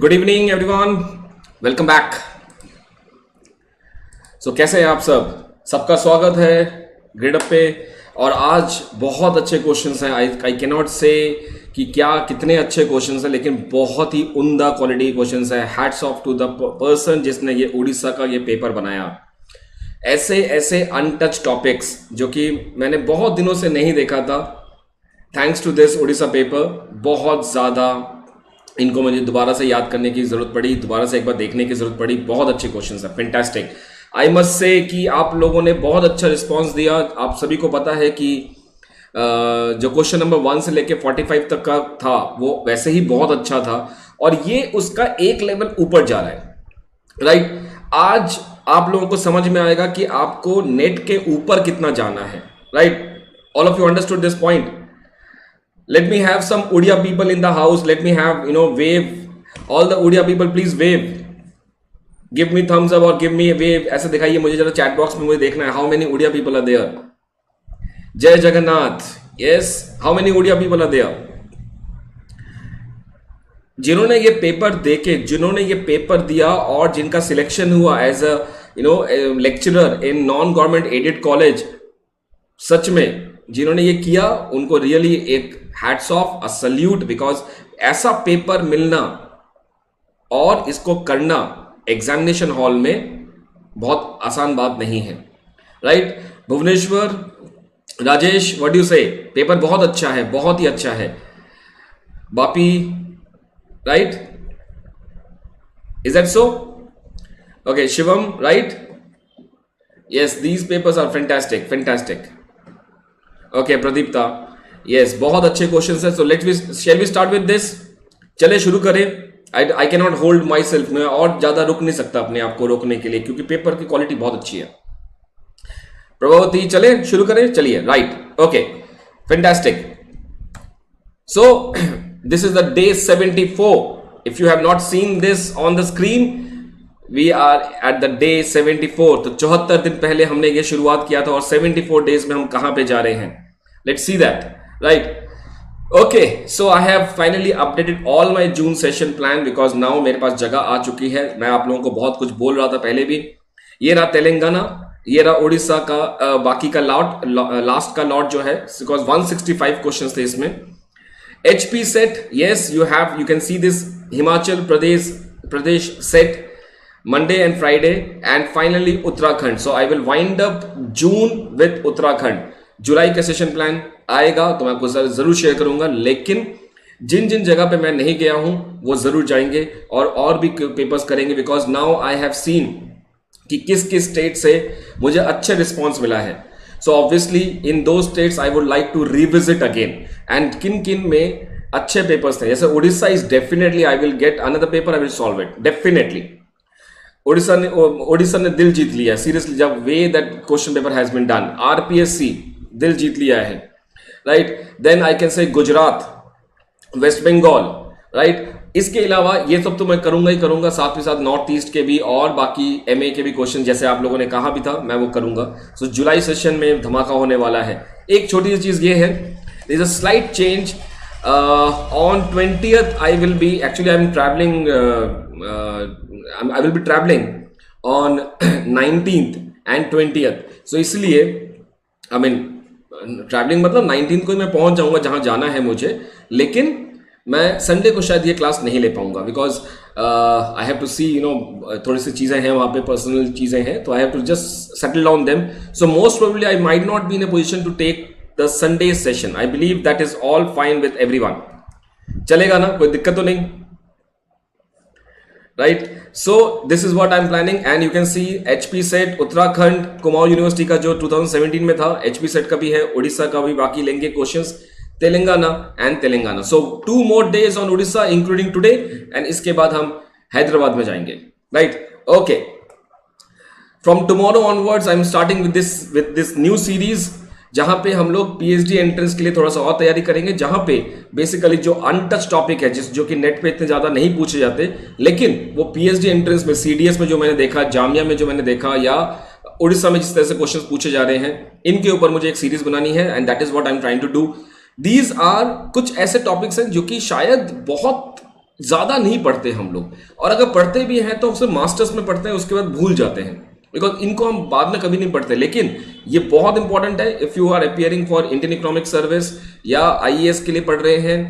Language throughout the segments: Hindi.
Good evening everyone, welcome back. कैसे हैं आप सब? सबका स्वागत है ग्रेड अप पे। और आज बहुत अच्छे क्वेश्चंस हैं। आई कैन नॉट से कि क्या कितने अच्छे क्वेश्चंस हैं, लेकिन बहुत ही उम्दा क्वालिटी क्वेश्चंस है। Hats off to the person जिसने ये उड़ीसा का ये पेपर बनाया। ऐसे ऐसे अनटच टॉपिक्स जो कि मैंने बहुत दिनों से नहीं देखा था, thanks to this Orissa paper बहुत ज़्यादा इनको मुझे दोबारा से याद करने की ज़रूरत पड़ी, दोबारा से एक बार देखने की ज़रूरत पड़ी। बहुत अच्छे क्वेश्चंस हैं, फैंटास्टिक। आई मस्ट से कि आप लोगों ने बहुत अच्छा रिस्पांस दिया। आप सभी को पता है कि जो क्वेश्चन नंबर 1 से लेके 45 तक का था वो वैसे ही बहुत अच्छा था, और ये उसका एक लेवल ऊपर जा रहा है। राइट, आज आप लोगों को समझ में आएगा कि आपको नेट के ऊपर कितना जाना है। Right, all of you understood this point? Let me have some Odia people in the house. Let me have, wave. All the Odia people, please wave. Give me thumbs up or give me a wave. ऐसे दिखाइए मुझे जरा चैट बॉक्स में, मुझे देखना है how many Odia people are there. जय Jagannath. Yes, how many Odia people are there? जिन्होंने ये पेपर देके, जिन्होंने ये पेपर दिया और जिनका सिलेक्शन हुआ as a lecturer in non government aided college, सच में जिन्होंने ये किया उनको रियली एक hats off, a salute. Because ऐसा पेपर मिलना और इसको करना एग्जामिनेशन हॉल में बहुत आसान बात नहीं है। Right, Bhubaneswar, Rajesh, what do say? Paper बहुत अच्छा है, बहुत ही अच्छा है। Bapi, right, is that so? Okay, Shivam, right, yes, these papers are fantastic, fantastic. Okay, Pradeepta, yes, बहुत अच्छे क्वेश्चंस हैं। So shall we start with this? चले शुरू करें। I can not hold myself, मैं और ज्यादा रुक नहीं सकता अपने आप को रोकने के लिए, क्योंकि पेपर की क्वालिटी बहुत अच्छी है। प्रभावती, चले शुरू करें? चलिए, right, okay, fantastic. So this is the day 74। If you have not seen this on the screen, we are at the day 74। तो 74 दिन पहले हमने ये शुरुआत किया था, और 74 डेज में हम कहां पे जा रहे हैं? Let's see that. Right, okay, so I have finally updated all my June session plan, because now मेरे पास जगह आ चुकी है। मैं आप लोगों को बहुत कुछ बोल रहा था पहले भी। ये रहा तेलंगाना, ये रहा उड़ीसा का बाकी का लॉट, लास्ट का लॉट जो है, बिकॉज 165 क्वेश्चन थे इसमें। HP set, yes, you can see this. Himachal Pradesh set, Monday and Friday, and finally Uttarakhand. So I will wind up June with Uttarakhand. जुलाई का सेशन प्लान आएगा तो मैं आपको जरूर शेयर करूंगा, लेकिन जिन जिन जगह पे मैं नहीं गया हूं वो जरूर जाएंगे और भी पेपर्स करेंगे। Because now I have seen कि किस किस स्टेट से मुझे अच्छे रिस्पॉन्स मिला है। सो ऑब्वियसली इन दो states I would like to revisit again, and किन किन में अच्छे पेपर्स थे। जैसे Orissa is definitely, I will get another paper, I will solve it definitely. Odisha ने दिल जीत लिया सीरियसली, जब वे that question paper has been done. RPSC दिल जीत लिया है। Right, then I can say Gujarat, waste Bengal. Right, इसके अलावा ये सब तो मैं करूंगा ही करूंगा, साथ ही साथ नॉर्थ ईस्ट के भी और बाकी MA के भी क्वेश्चन, जैसे आप लोगों ने कहा भी था, मैं वो करूंगा। सो जुलाई सेशन में धमाका होने वाला है। एक छोटी सी चीज ये है, there is a slight change. on 20th I will be, actually I'm traveling, I will be traveling on 19th and 20th. So इसलिए I mean ट्रैवलिंग मतलब 19th को ही मैं पहुंच जाऊंगा जहां जाना है मुझे, लेकिन मैं संडे को शायद ये क्लास नहीं ले पाऊंगा, बिकॉज आई हैव टू सी, थोड़ी सी चीजें हैं वहां पे, पर्सनल चीजें हैं, तो I have to just settle down them. So most probably I might not be in a position to take the Sunday session. I believe that is all fine with everyone. चलेगा ना, कोई दिक्कत तो नहीं? Right? So this is what I'm planning, and you can see HP set Uttarakhand Kumaon university का जो 2017 में था, HP set का भी है, उड़ीसा का भी बाकी लेंगे questions, Telangana and Telangana. So 2 more days on Orissa including today, and इसके बाद हम हैदराबाद में जाएंगे। Right? Okay. From tomorrow onwards, I'm starting with this new series, जहां पे हम लोग PhD एंट्रेंस के लिए थोड़ा सा और तैयारी करेंगे, जहां पे बेसिकली जो अनटच टॉपिक है, जो कि नेट पे इतने ज्यादा नहीं पूछे जाते, लेकिन वो PhD एंट्रेंस में, CDS में जो मैंने देखा, जामिया में जो मैंने देखा, या उड़ीसा में जिस तरह से क्वेश्चंस पूछे जा रहे हैं, इनके ऊपर मुझे एक सीरीज बनानी है, and that is what I am trying to do. These are कुछ ऐसे टॉपिक्स हैं जो कि शायद बहुत ज्यादा नहीं पढ़ते हम लोग, और अगर पढ़ते भी हैं तो उसे मास्टर्स में पढ़ते हैं, उसके बाद भूल जाते हैं, बिकॉज इनको हम बाद में कभी नहीं पढ़ते। लेकिन ये बहुत इंपॉर्टेंट है, if you are appearing for Indian economic service, या आईएएस के लिए पढ़ रहे हैं,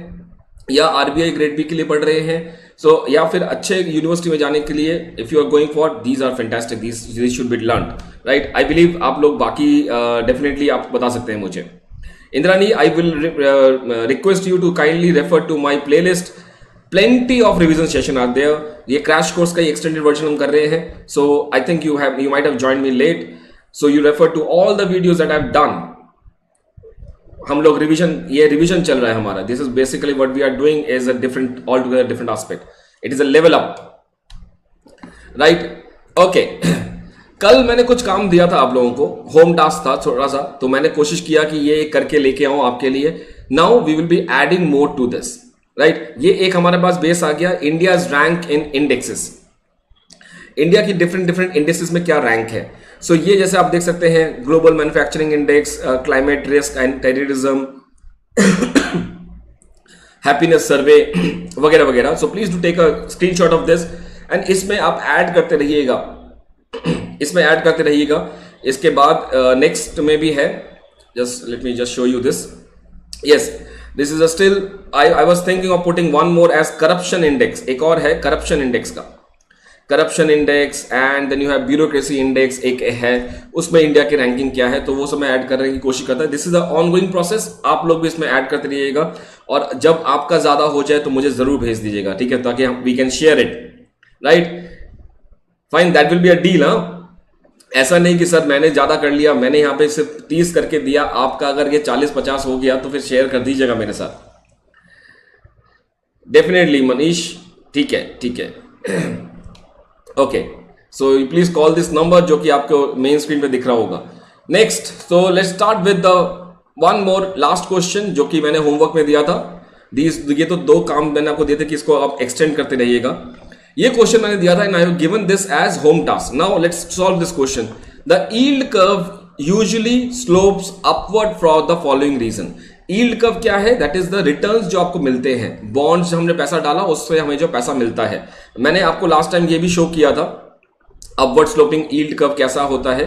या आरबीआई ग्रेड बी के लिए पढ़ रहे हैं, सो या फिर अच्छे यूनिवर्सिटी में जाने के लिए, if you are going for, these are fantastic, these should be learn, right. I believe आप लोग बाकी डेफिनेटली आप बता सकते हैं मुझे। Indrani, I will request you to kindly refer to my play list, plenty of revision session are there। ये क्रैश कोर्स का एक्सटेंडेड वर्जन हम कर रहे हैं, so I think you might have joined me late, so you refer to all the videos that I've done। हम लोग ये रिवीजन चल रहा है हमारा, this is basically what we are doing is a different, altogether different aspect, it is a level up, right? Okay। कल मैंने कुछ काम दिया था आप लोगों को, होम टास्क था थोड़ा सा, तो मैंने कोशिश किया कि ये करके लेके आऊं आपके लिए। Now we will be adding more to this, right. ये एक हमारे पास बेस आ गया, India rank in indexes, India की डिफरेंट इंडेक्सेस में क्या रैंक है। सो ये जैसे आप देख सकते हैं, global manufacturing index, climate risk and terrorism, happiness survey वगैरह वगैरह। So please do take a screenshot of this, and इसमें आप ऐड करते रहिएगा, इसमें ऐड करते रहिएगा। इसके बाद नेक्स्ट में भी है, just let me just show you this, yes, this is still, I was thinking of putting one more as corruption index, एक और है करप्शन इंडेक्स का, corruption index, and then you have bureaucracy index एक है, उसमें इंडिया की रैंकिंग क्या है, तो वो सब मैं ऐड करने की कोशिश करता है। This is a ongoing process, आप लोग भी इसमें ऐड करते रहिएगा, और जब आपका ज्यादा हो जाए तो मुझे जरूर भेज दीजिएगा, ठीक है, ताकि हम we can share it, right, fine, that will be a deal. हाँ, ऐसा नहीं कि सर मैंने ज्यादा कर लिया, मैंने यहां पे सिर्फ 30 करके दिया, आपका अगर ये 40-50 हो गया तो फिर शेयर कर दीजिएगा मेरे साथ, डेफिनेटली मनीष, ठीक है, ठीक है। Okay, so please call this number जो कि आपको मेन स्क्रीन पे दिख रहा होगा। Next, so let's start with the one more last question जो कि मैंने होमवर्क में दिया था। ये तो 2 काम मैंने आपको दिए थे कि इसको आप एक्सटेंड करते रहिएगा। ये क्वेश्चन मैंने दिया था, and I have given this as home task. Now let's solve this question. The yield curve usually slopes upward for the following reason. Yield curve क्या है? दैट इज द रिटर्न्स जो आपको मिलते हैं, बॉन्ड्स जो हमने पैसा डाला उससे हमें जो पैसा मिलता है। मैंने आपको लास्ट टाइम ये भी शो किया था अपवर्ड स्लोपिंग यील्ड कर्व कैसा होता है,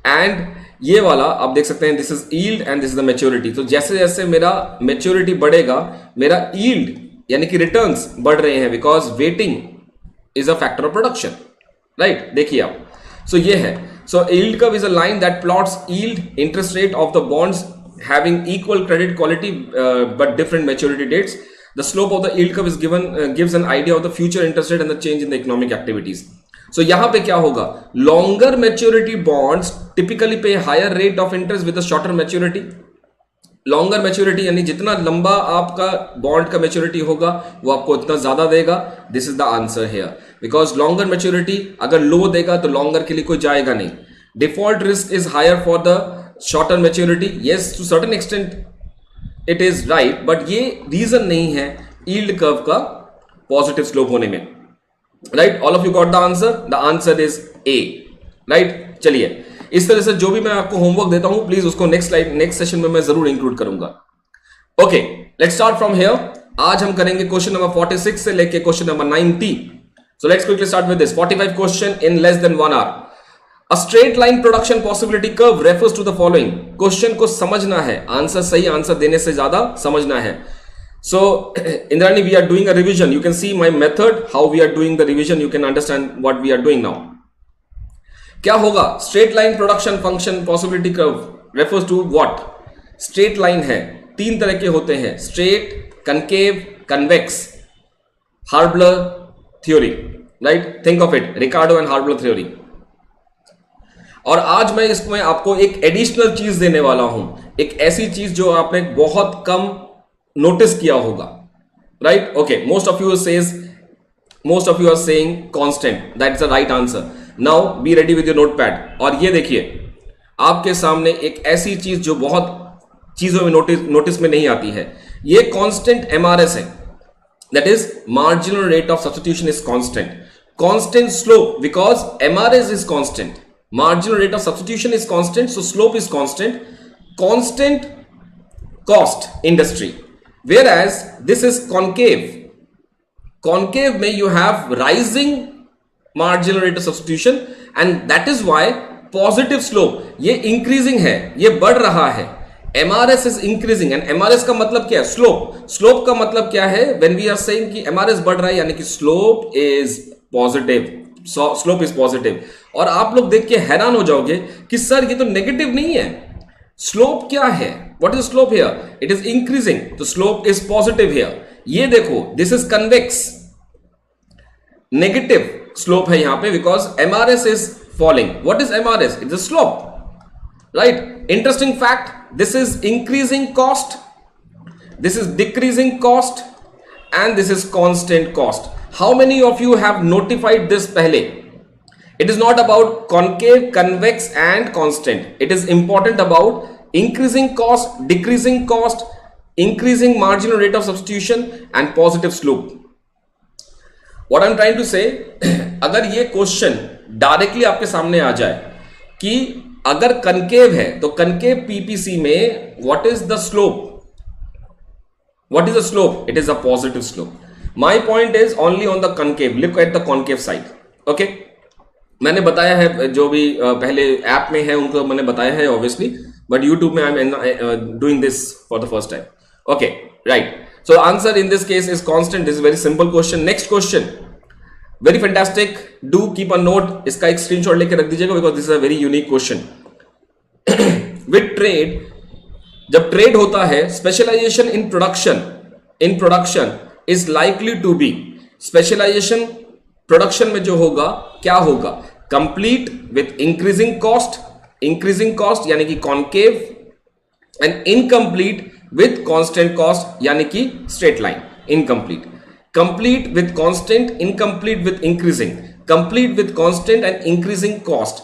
एंड ये वाला आप देख सकते हैं, this is yield and this is the maturity. तो जैसे जैसे मेरा मैच्योरिटी बढ़ेगा, मेरा यील्ड यानी कि रिटर्न्स बढ़ रहे हैं, because waiting is a factor of production, right? देखिए आप, so ये है, so yield curve is a line that plots yield, interest rate of the bonds having equal credit quality but different maturity dates. The slope of the yield curve is gives an idea of the future interest rate and the change in the economic activities. So यहाँ पे क्या होगा, longer maturity bonds typically pay higher rate of interest with the shorter maturity. Longer maturity यानी जितना लंबा आपका बॉन्ड का मैच्योरिटी होगा वो आपको उतना ज्यादा देगा। This is the answer here, because longer maturity अगर लो देगा तो लॉन्गर के लिए कोई जाएगा नहीं। Default risk is higher for the shorter maturity, yes to certain extent it is right, but ये रीजन नहीं है यील्ड कर्व का पॉजिटिव स्लोप होने में, right? All of you got the answer, the answer is A, right? चलिए, इस तरह से जो भी मैं आपको होमवर्क देता हूं प्लीज उसको नेक्स्ट सेशन में मैं जरूर इंक्लूड करूंगा। Okay, let's start from here. आज हम करेंगे क्वेश्चन नंबर 46 से लेके question number 90। So let's quickly start with this 45 question in less than 1 hour. A straight line production possibility curve refers to the following. Question को समझना है, आंसर सही आंसर देने से ज्यादा समझना है। So Indrani, we are doing a revision. You can see my method, how we are doing the revision. You can understand what we are doing now. क्या होगा? Straight line production function possibility curve refers to what? Straight line है, 3 तरह के होते हैं, straight, concave, convex, Haberler theory, right? Think of it, Ricardo and Haberler theory. और आज मैं इसमें आपको एक एडिशनल चीज देने वाला हूं, एक ऐसी चीज जो आपने बहुत कम नोटिस किया होगा, right? Okay, most of you are saying constant, that is the right answer. Now be ready with your notepad. और ये देखिए आपके सामने एक ऐसी चीज जो बहुत चीजों में नोटिस में नहीं आती है, ये कांस्टेंट एमआरएस है, that is marginal rate of substitution is constant. Constant slope, because MRS is constant, marginal rate of substitution is constant, so slope is constant. Constant cost industry, whereas this is concave. Concave में you have rising marginal rate of substitution and that is why positive slope, ये इंक्रीजिंग है, ये बढ़ रहा है। MRS is increasing and MRS का मतलब क्या है? स्लोप। स्लोप का मतलब क्या है? व्हेन वी आर सेइंग कि एमआरएस बढ़ रहा है यानी कि slope is positive, slope is positive. और आप लोग देख के हैरान हो जाओगे कि सर ये तो नेगेटिव नहीं है, स्लोप क्या है? What is slope here? It is increasing, तो स्लोप इज पॉजिटिव हियर। ये देखो, this is convex, negative slope है यहां पे because MRS is falling. What is MRS? It is slope, right? Interesting fact, this is increasing cost, this is decreasing cost, and this is constant cost. How many of you have notified this pehle? It is not about concave, convex and constant. It is important about increasing cost, decreasing cost, increasing marginal rate of substitution and positive slope. What I'm trying to say, अगर ये क्वेश्चन डायरेक्टली आपके सामने आ जाए कि अगर कनकेव है तो कनकेव पीपीसी में what is the slope? What is the slope? It is a positive slope. My point is only on the concave, look at the concave side. Okay, मैंने बताया है, जो भी पहले ऐप में है उनको मैंने बताया है ऑब्वियसली, बट यूट्यूब में I am doing this for the first time. Okay, right. So answer in this case is constant. This is very simple question. Next question, very fantastic, do keep a note, इसका एक स्क्रीनशॉट लेके रख दीजिएगा because this is a very unique question. With trade, जब ट्रेड होता है, specialization in production is likely to be, specialization production में जो होगा क्या होगा? कंप्लीट विथ इंक्रीजिंग कॉस्ट यानी कि concave, and incomplete with constant cost यानी कि straight line. Incomplete, complete with constant, incomplete with increasing, complete with constant and increasing cost,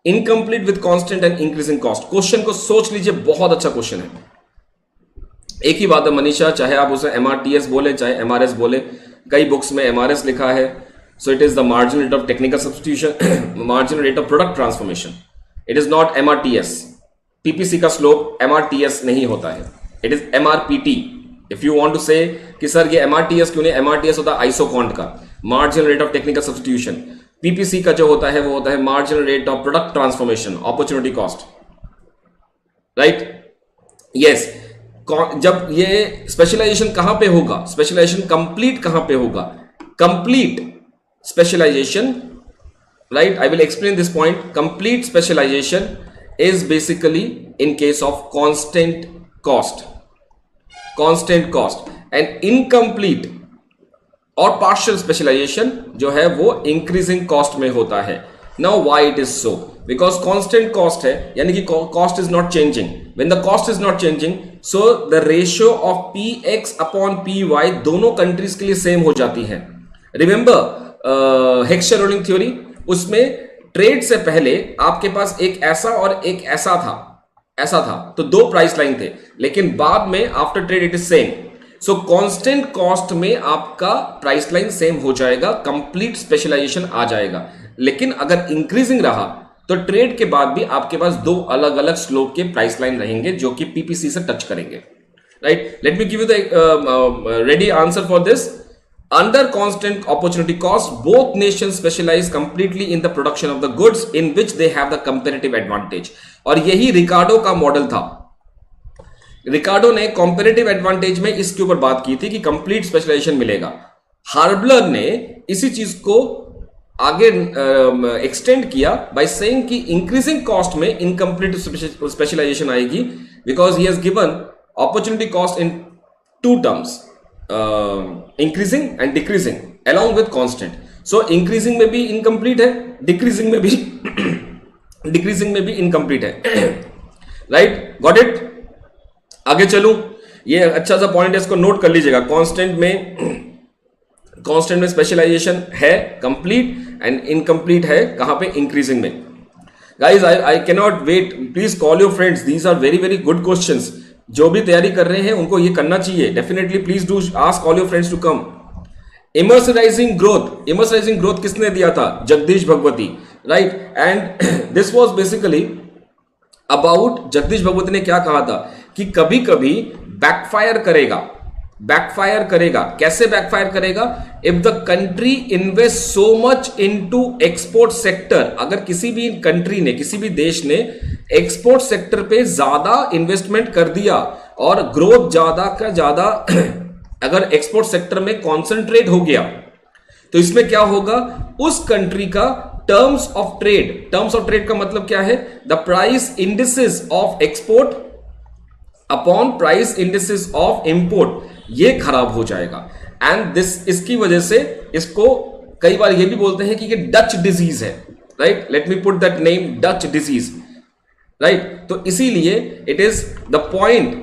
incomplete with constant and increasing cost। Question को सोच लीजिए, बहुत अच्छा क्वेश्चन है। एक ही बात है मनीषा, चाहे आप उसे एमआरटीएस बोले चाहे एमआरएस बोले, कई बुक्स में एमआरएस लिखा है। So it is the marginal rate of technical substitution, marginal rate of product transformation. It is not MRTS. PPC का स्लोप एमआरटीएस नहीं होता है, it is MRPT. If you want to say कि सर ये एमआरटीएस क्यों नहीं, एमआरटीएस होता है आइसोकॉन्ट का, marginal rate of technical substitution. PPC का जो होता है वो होता है marginal rate of product transformation, opportunity cost, right? Yes. जब ये स्पेशलाइजेशन कहां पे होगा? स्पेशलाइजेशन कंप्लीट कहां पे होगा? Complete specialization, right? I will explain this point. Complete specialization is basically in case of constant cost, and incomplete और पार्शियल स्पेशलाइजेशन जो है वो इंक्रीजिंग कॉस्ट में होता है। Now why it is so? Because constant cost है यानी कि cost is not changing. When the cost is not changing, so the ratio of P X upon P Y दोनों कंट्रीज के लिए सेम हो जाती है। रिमेंबर हेक्सचर थ्योरी, उसमें ट्रेड से पहले आपके पास एक ऐसा और एक ऐसा था, तो दो प्राइस लाइन थे, लेकिन बाद में after trade it is same. So constant cost में आपका प्राइस लाइन सेम हो जाएगा, कंप्लीट स्पेशलाइजेशन आ जाएगा। लेकिन अगर इंक्रीजिंग रहा तो ट्रेड के बाद भी आपके पास दो अलग अलग स्लोप के प्राइस लाइन रहेंगे जो कि पीपीसी से टच करेंगे, right? Let me give you the ready answer for this. Under constant opportunity cost, both nations specialize completely in the production of the goods in which they have the comparative advantage। और यही रिकार्डो का मॉडल था। रिकार्डो ने कंपैरेटिव एडवांटेज में इसके ऊपर बात की थी कि कंप्लीट स्पेशलाइजेशन मिलेगा। हार्बलर ने इसी चीज को आगे एक्सटेंड किया बाय सेइंग कि इंक्रीजिंग कॉस्ट में इनकम्प्लीट स्पेशलाइजेशन आएगी, because he has given opportunity cost in two terms, increasing and decreasing along with constant। so increasing में भी इनकम्प्लीट है, डिक्रीजिंग में भी इनकम्प्लीट है, राइट? Got it? आगे चलूं, ये अच्छा सा पॉइंट है, इसको नोट कर लीजिएगा। कांस्टेंट में स्पेशलाइजेशन है कंप्लीट एंड इनकम्प्लीट है कहां पे? इंक्रीजिंग में। Guys I can not wait, please call your friends, these are very very good questions. जो भी तैयारी कर रहे हैं उनको ये करना चाहिए, definitely. Please do ask all your friends to come. Immiserizing growth किसने दिया था? Jagdish Bhagwati, right? And this was basically about, Jagdish Bhagwati ने क्या कहा था कि कभी कभी बैकफायर करेगा, बैकफायर करेगा। कैसे बैकफायर करेगा? If the country invest so much into export sector, अगर किसी भी कंट्री ने, किसी भी देश ने एक्सपोर्ट सेक्टर पे ज्यादा इन्वेस्टमेंट कर दिया और ग्रोथ ज्यादा का ज्यादा अगर एक्सपोर्ट सेक्टर में कॉन्सेंट्रेट हो गया, तो इसमें क्या होगा? उस कंट्री का टर्म्स ऑफ ट्रेड का मतलब क्या है? The price indices of export upon price indices of import, ये खराब हो जाएगा। एंड इसकी वजह से इसको कई बार ये भी बोलते हैं कि ये डच डिजीज है, right? Let me put that name, Dutch disease, right? तो इसीलिए it is the point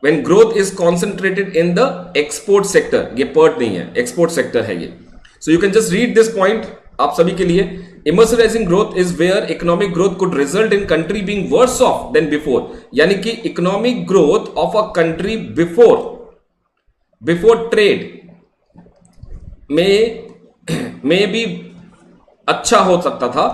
when growth is concentrated in the export sector. ये पर्ट नहीं है, एक्सपोर्ट सेक्टर है ये। So you can just read this point आप सभी के लिए। Immiserizing growth is where economic growth could result in country being worse off than before, यानी कि economic growth of a country before trade में भी अच्छा हो सकता था,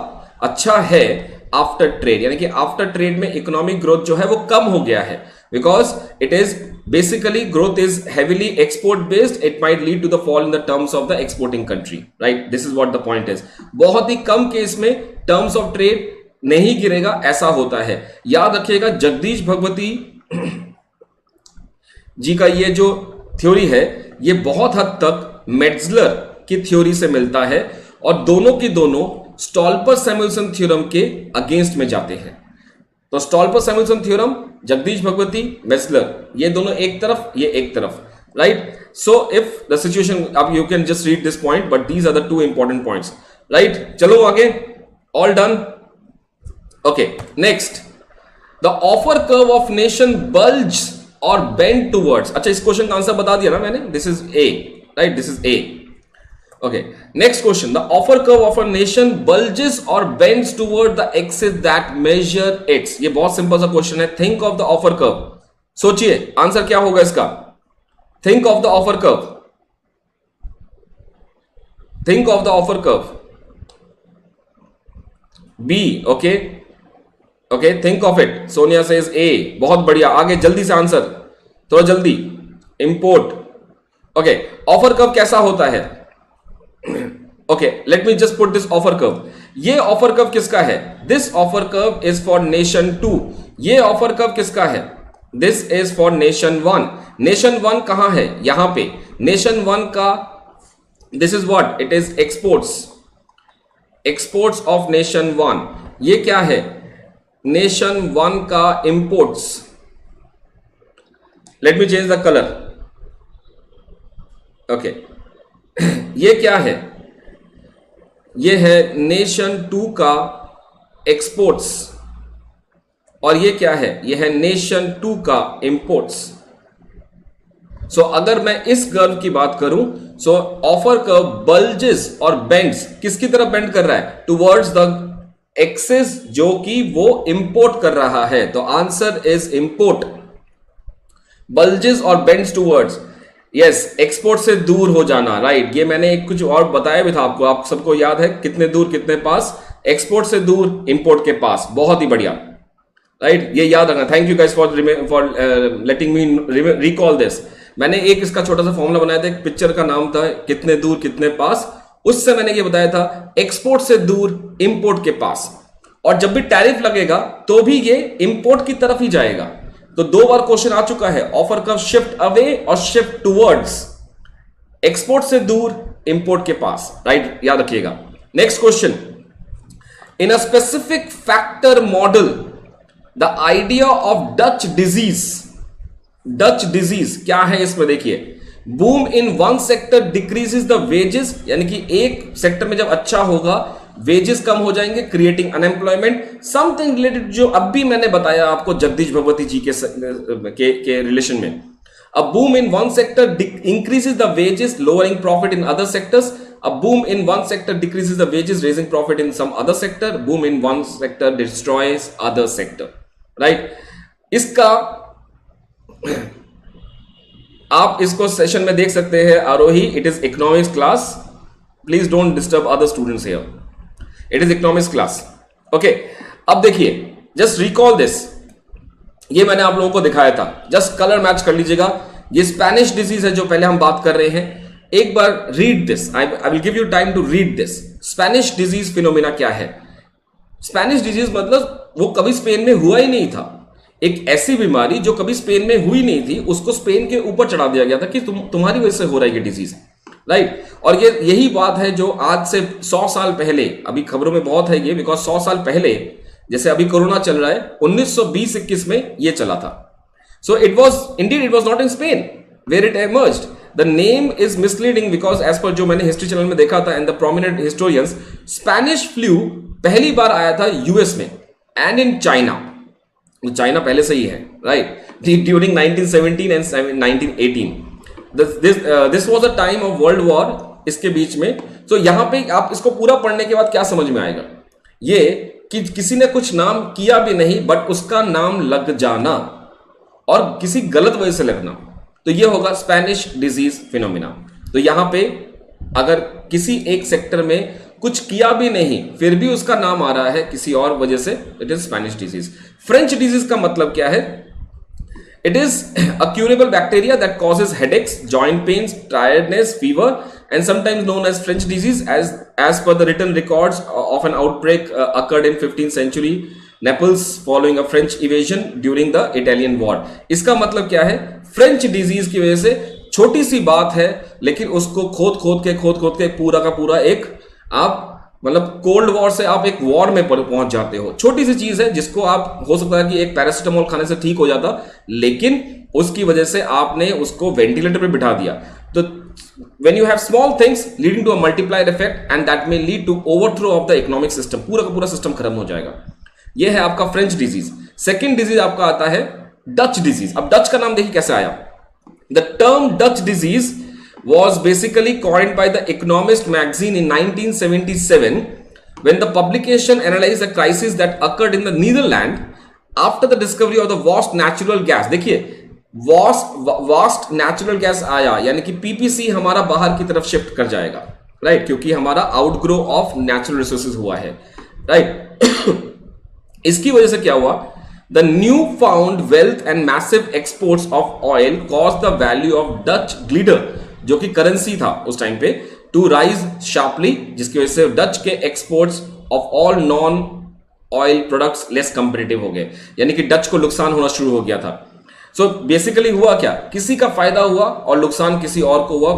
अच्छा है आफ्टर ट्रेड, यानी कि आफ्टर ट्रेड में इकोनॉमिक ग्रोथ जो है वो कम हो गया है, because it is basically growth is heavily export based, it might lead to the fall in the terms of the exporting country, right? This is what the point is. बहुत ही कम केस में टर्म्स ऑफ ट्रेड नहीं गिरेगा, ऐसा होता है। याद रखिएगा, जगदीश भगवती जी का ये जो थ्योरी है ये बहुत हद तक मेट्जलर की थ्योरी से मिलता है और दोनों की दोनों स्टॉल्पर-सैमुएल्सन थ्योरम के अगेंस्ट में जाते हैं। तो Stolper Samuelson theorem, Jagdish Bhagwati, Metzler, ये दोनों एक तरफ, ये एक तरफ, right? So if the situation, अब you can just read this point, but these are the two important points, right? चलो आगे, all done? Okay, next, the offer curve of nation bulge और बेंड टूवर्ड्स। अच्छा, इस क्वेश्चन का आंसर बता दिया ना मैंने, this is A, right? This is A. Okay, next question. The offer curve of a nation bulges or bends toward the axis that measure its. ये बहुत सिंपल सा क्वेश्चन है। Think of the offer curve. सोचिए आंसर क्या होगा इसका। Think of the offer curve. Think of the offer curve. B. Okay. Okay. Think of it. Sonia says A. बहुत बढ़िया। आगे जल्दी से आंसर, थोड़ा जल्दी। Import. Okay. Offer curve कैसा होता है? Okay, let me just put this offer curve. ये ऑफर कर्व किसका है? This offer curve is for nation 2. ये ऑफर कर्व किसका है? This is for nation 1. Nation 1 कहां है? यहां पे। Nation 1 का this is what? It is exports. Exports of nation 1. ये क्या है? Nation 1 का imports. Let me change the color. Okay. ये क्या है? ये है नेशन 2 का एक्सपोर्ट्स, और ये क्या है? ये है नेशन 2 का इंपोर्ट्स। सो अगर मैं इस कर्व की बात करूं, सो ऑफर कर्व बल्जेस और बेंड्स, किसकी तरफ बेंड कर रहा है? टुवर्ड्स द एक्सिस जो कि वो इंपोर्ट कर रहा है। तो आंसर इज इंपोर्ट। बल्जेस और बेंड्स टुवर्ड्स, यस, एक्सपोर्ट से दूर हो जाना, राइट? ये मैंने एक कुछ और बताया भी था आपको, आप सबको याद है, कितने दूर कितने पास, एक्सपोर्ट से दूर इंपोर्ट के पास। बहुत ही बढ़िया, राइट? ये याद रखना। Thank you guys for letting me recall this. मैंने एक इसका छोटा सा फॉर्मूला बनाया था, एक पिक्चर का नाम था कितने दूर कितने पास, उससे मैंने ये बताया था एक्सपोर्ट से दूर इंपोर्ट के पास, और जब भी टैरिफ लगेगा तो भी ये इंपोर्ट की तरफ ही जाएगा। तो 2 बार क्वेश्चन आ चुका है, ऑफर कर्व शिफ्ट अवे और शिफ्ट टुवर्ड्स, एक्सपोर्ट से दूर इंपोर्ट के पास, राइट? याद रखिएगा। Next question, in a specific factor model the idea of Dutch disease क्या है इसमें? देखिए, boom in one sector decreases the wages, यानी कि एक सेक्टर में जब अच्छा होगा वेजेस कम हो जाएंगे, क्रिएटिंग अनएम्प्लॉयमेंट, समथिंग रिलेटेड जो अब भी मैंने बताया आपको जगदीश भगवती जी के रिलेशन में। A boom in one sector increases the wages, lowering profit in other sectors. A boom in one sector decreases the wages, raising profit in some other sector. Boom in one sector destroys other sector, right? इसका आप इसको सेशन में देख सकते हैं, Aarohi. It is economics class, please don't disturb other students here. It is economics class, okay? अब देखिए, जस्ट रिकॉल दिस, ये मैंने आप लोगों को दिखाया था, जस्ट कलर मैच कर लीजिएगा। ये स्पेनिश डिजीज है जो पहले हम बात कर रहे हैं। एक बार read this, I will give you time to read this. Spanish disease phenomena क्या है? स्पेनिश डिजीज मतलब वो कभी स्पेन में हुआ ही नहीं था। एक ऐसी बीमारी जो कभी स्पेन में हुई नहीं थी, उसको स्पेन के ऊपर चढ़ा दिया गया था कि तुम्हारी वजह से हो रहा है ये डिजीज, राइट। और ये यही बात है जो आज से 100 साल पहले, अभी खबरों में बहुत है ये, बिकॉज 100 साल पहले जैसे अभी कोरोना चल रहा है, 1920-21 में ये चला था। So it was not in Spain where it emerged. The name is misleading because as per जो मैंने हिस्ट्री चैनल में देखा था and the prominent historians, Spanish flu पहली बार आया था यूएस में एंड इन चाइना। चाइना पहले से ही है, right, during 1917 and 1918। This was a time of world war इसके बीच में। तो यहां पे आप इसको पूरा पढ़ने के बाद क्या समझ में आएगा? ये कि किसी ने कुछ नाम किया भी नहीं बट उसका नाम लग जाना और किसी गलत वजह से लगना, तो ये होगा स्पेनिश डिजीज फिनोमिना। तो यहां पे अगर किसी एक सेक्टर में कुछ किया भी नहीं फिर भी उसका नाम आ रहा है किसी और वजह से, it is Spanish disease. French disease का मतलब क्या है? It is a curable bacteria that causes headaches, joint pains, tiredness, fever and sometimes known as French disease as per the written records of an outbreak occurred in 15th century Naples following a French invasion during the Italian War। इसका मतलब क्या है? फ्रेंच डिजीज की वजह से छोटी सी बात है लेकिन उसको खोद खोद के पूरा का पूरा एक आप मतलब कोल्ड वॉर से आप एक वॉर में पहुंच जाते हो। छोटी सी चीज है जिसको आप हो सकता है कि एक पैरासिटामोल खाने से ठीक हो जाता, लेकिन उसकी वजह से आपने उसको वेंटिलेटर पे बिठा दिया। तो when you have small things leading to a multiplier effect and that may lead to overthrow of the economic system, पूरा का पूरा सिस्टम खत्म हो जाएगा। यह है आपका फ्रेंच डिजीज। सेकेंड डिजीज आपका आता है डच डिजीज। अब डच का नाम देखिए कैसे आया। The term Dutch disease was basically coined by the Economist magazine in 1977 when the publication analyzed a crisis that occurred in the Netherlands after the discovery of the vast natural gas। देखिए वास्ट नेचुरल गैस आया यानी कि पीपीसी हमारा बाहर की तरफ शिफ्ट कर जाएगा, राइट, क्योंकि हमारा आउटग्रो ऑफ नेचुरल रिसोर्सेज हुआ है, राइट। इसकी वजह से क्या हुआ? The new found wealth and massive exports of oil cause the value of Dutch guilder, जो कि करेंसी था उस टाइम पे, टू राइज शार्पली, जिसकी वजह से डच के exports of all non oil products less competitive हो गए, यानी कि डच को नुकसान होना शुरू हो गया था। सो बेसिकली हुआ क्या? किसी का फायदा हुआ और नुकसान किसी और को हुआ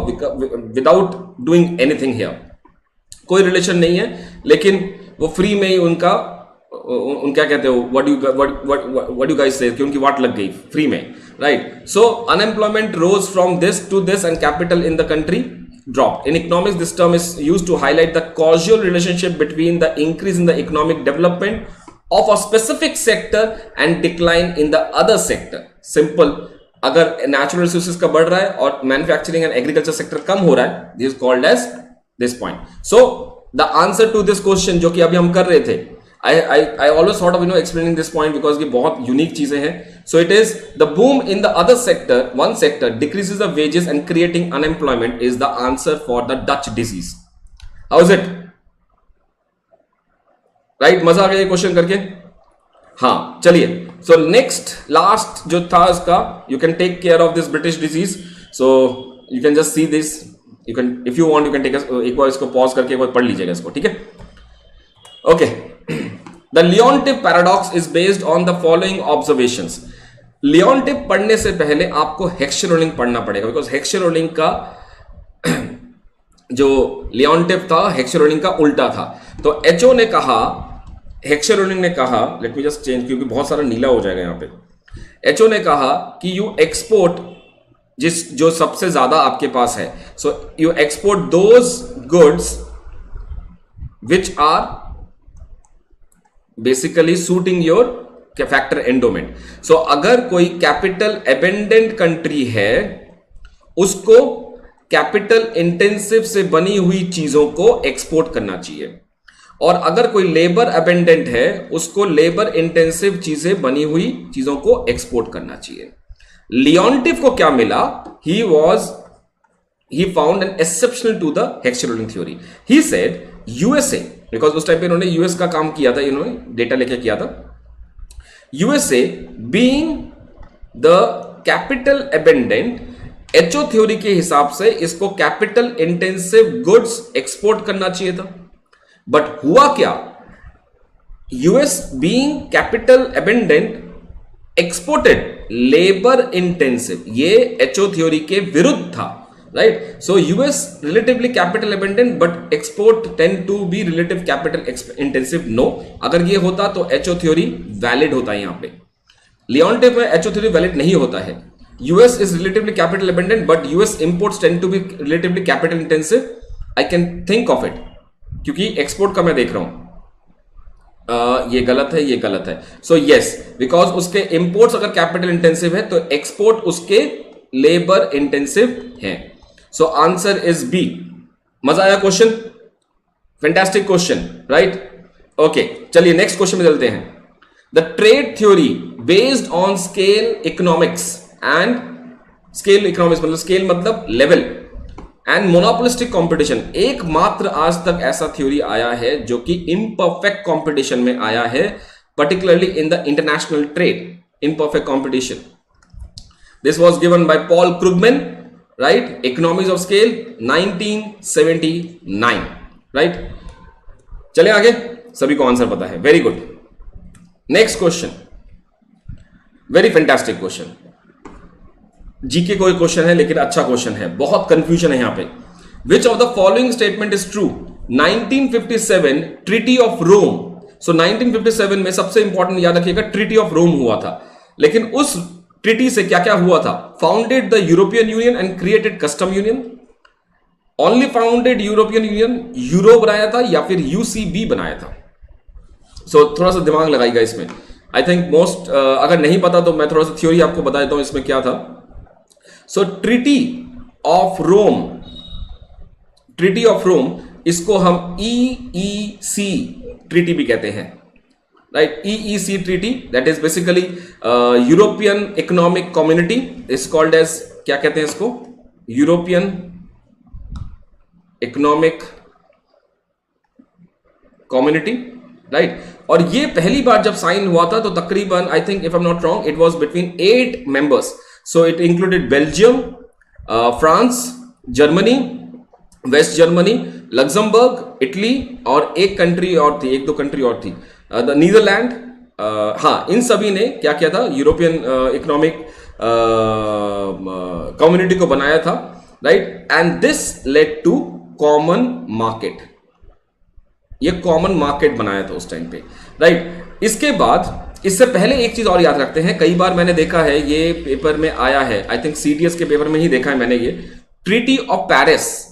विदाउट डूइंग एनीथिंग हियर। कोई रिलेशन नहीं है, लेकिन वो फ्री में ही उनका क्या कहते हो, व्हाट यू गाइस से, कि उनकी वाट लग गई फ्री में, right. So unemployment rose from this to this and capital in the country dropped. In economics, this term is used to highlight the causal relationship between the increase in the economic development of a specific sector and decline in the other sector. Simple. अगर natural resources का बढ़ रहा है और manufacturing and agriculture sector कम हो रहा है, this is called as this point. So the answer to this question जो कि अभी हम कर रहे थे, I always thought of explaining this point because ये बहुत unique चीजें हैं. So it is the boom in the other sector, one sector decreases the wages and creating unemployment is the answer for the Dutch disease. How is it? Right? मजा आ गया ये क्वेश्चन करके? हाँ, चलिए. So next, last जो था इसका, you can take care of this British disease. So you can just see this. You can, if you want, you can take एक बार इसको pause करके एक बार पढ़ लीजिएगा इसको, ठीक है? Okay. The Leontief paradox is based on the following observations. Leontief पढ़ने से पहले आपको हेक्सरोलिंग पढ़ना पड़ेगा, बिकॉज हेक्सरोलिंग का जो लियोनटिफ था हेक्सरोलिंग का उल्टा था. तो एचओ ने कहा, हेक्सरोलिंग ने कहा, लेट मी जस्ट चेंज क्योंकि बहुत सारा नीला हो जाएगा यहां पे. एचओ ने कहा कि यू एक्सपोर्ट जो सबसे ज्यादा आपके पास है, so you export those goods which are basically suiting your factor endowment. So अगर कोई कैपिटल एबेंडेंट कंट्री है उसको कैपिटल इंटेंसिव से बनी हुई चीजों को एक्सपोर्ट करना चाहिए, और अगर कोई लेबर एबेंडेंट है उसको लेबर इंटेंसिव चीजें बनी हुई चीजों को एक्सपोर्ट करना चाहिए. लियोनटिफ को क्या मिला? he found an exceptional to the Heckscher-Ohlin theory. He said USA, because उस टाइम पे इन्होंने यूएस का काम किया था, इन्होंने डेटा लेके किया था. USA being the capital abundant HO theory के हिसाब से इसको कैपिटल इंटेंसिव गुड्स एक्सपोर्ट करना चाहिए था, बट हुआ क्या, US being capital abundant exported labour intensive, ये एचओ थ्योरी के विरुद्ध था, राइट? So US relatively capital abundant but export tend to be relative capital intensive. No, अगर ये होता तो एचओ थ्योरी वैलिड होता है। यहां पे लियोनटिफ में एचओ थ्योरी वैलिड नहीं होता है। US is relatively capital abundant but US imports tend to be relatively capital intensive. I can think of it, क्योंकि एक्सपोर्ट का मैं देख रहा हूं। ये गलत है, ये गलत है। सो यस, बिकॉज उसके इंपोर्ट्स अगर कैपिटल इंटेंसिव है तो एक्सपोर्ट उसके लेबर इंटेंसिव है। So answer is B. मजा आया question? Fantastic question, right? Okay, चलिए नेक्स्ट क्वेश्चन में चलते हैं। The trade theory based on scale economics and scale economics मतलब स्केल मतलब लेवल एंड मोनोपोलिस्टिक कंपटीशन, एकमात्र आज तक ऐसा थ्योरी आया है जो कि इम्परफेक्ट कंपटीशन में आया है, particularly in the international trade, imperfect competition. This was given by Paul Krugman, right? Economies of scale 1979, right? चले आगे, सभी को आंसर पता है, very good. Next question, very fantastic question, GK कोई क्वेश्चन है लेकिन अच्छा क्वेश्चन है, बहुत कंफ्यूजन है यहां पे। Which of the following statement is true? 1957 treaty of Rome. So 1957 में सबसे इंपॉर्टेंट याद रखिएगा ट्रीटी ऑफ रोम हुआ था, लेकिन उस ट्रीटी से क्या क्या हुआ था? Founded the European union and created custom union, only founded European union, euro बनाया था या फिर यूसीबी बनाया था? सो थोड़ा सा दिमाग लगाइएगा इसमें। आई थिंक मोस्ट, अगर नहीं पता तो मैं थोड़ा सा थ्योरी आपको बता देता हूं इसमें क्या था। So treaty of Rome, treaty of Rome, इसको हम ईईसी ट्रीटी भी कहते हैं, right? EEC treaty, that is basically European economic community, is called as, क्या कहते हैं इसको? European economic community, right? और ये पहली बार जब साइन हुआ था तो तकरीबन, I think if I am not wrong, it was between 8 members. So it included Belgium, France, Germany, West Germany, Luxembourg, Italy और एक कंट्री और थी, एक दो कंट्री और थी, नीदरलैंड। हाँ, इन सभी ने क्या किया था? यूरोपियन इकोनॉमिक कम्युनिटी को बनाया था, right? And this led to common market. ये कॉमन मार्केट बनाया था उस टाइम पे, राइट? इसके बाद, इससे पहले एक चीज और याद रखते हैं, कई बार मैंने देखा है, ये पेपर में आया है, आई थिंक सीडीएस के पेपर में ही देखा है मैंने, ये ट्रीटी ऑफ पेरिस,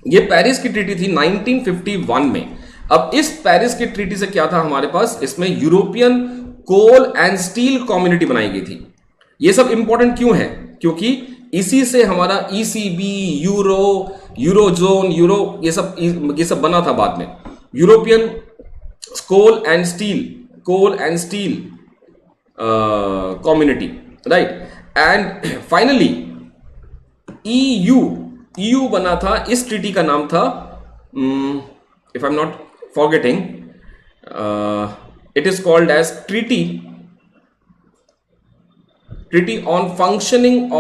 ये पेरिस की ट्रीटी थी 1951 में। अब इस पेरिस की ट्रीटी से क्या था हमारे पास? इसमें European coal and steel community बनाई गई थी। ये सब इंपॉर्टेंट क्यों है? क्योंकि इसी से हमारा ईसीबी, यूरो, यूरोजोन, यूरो, ये सब बना था बाद में। European coal and steel community, right? And finally EU बना था। इस ट्रीटी का नाम था, if I am not forgetting, it is called as treaty on functioning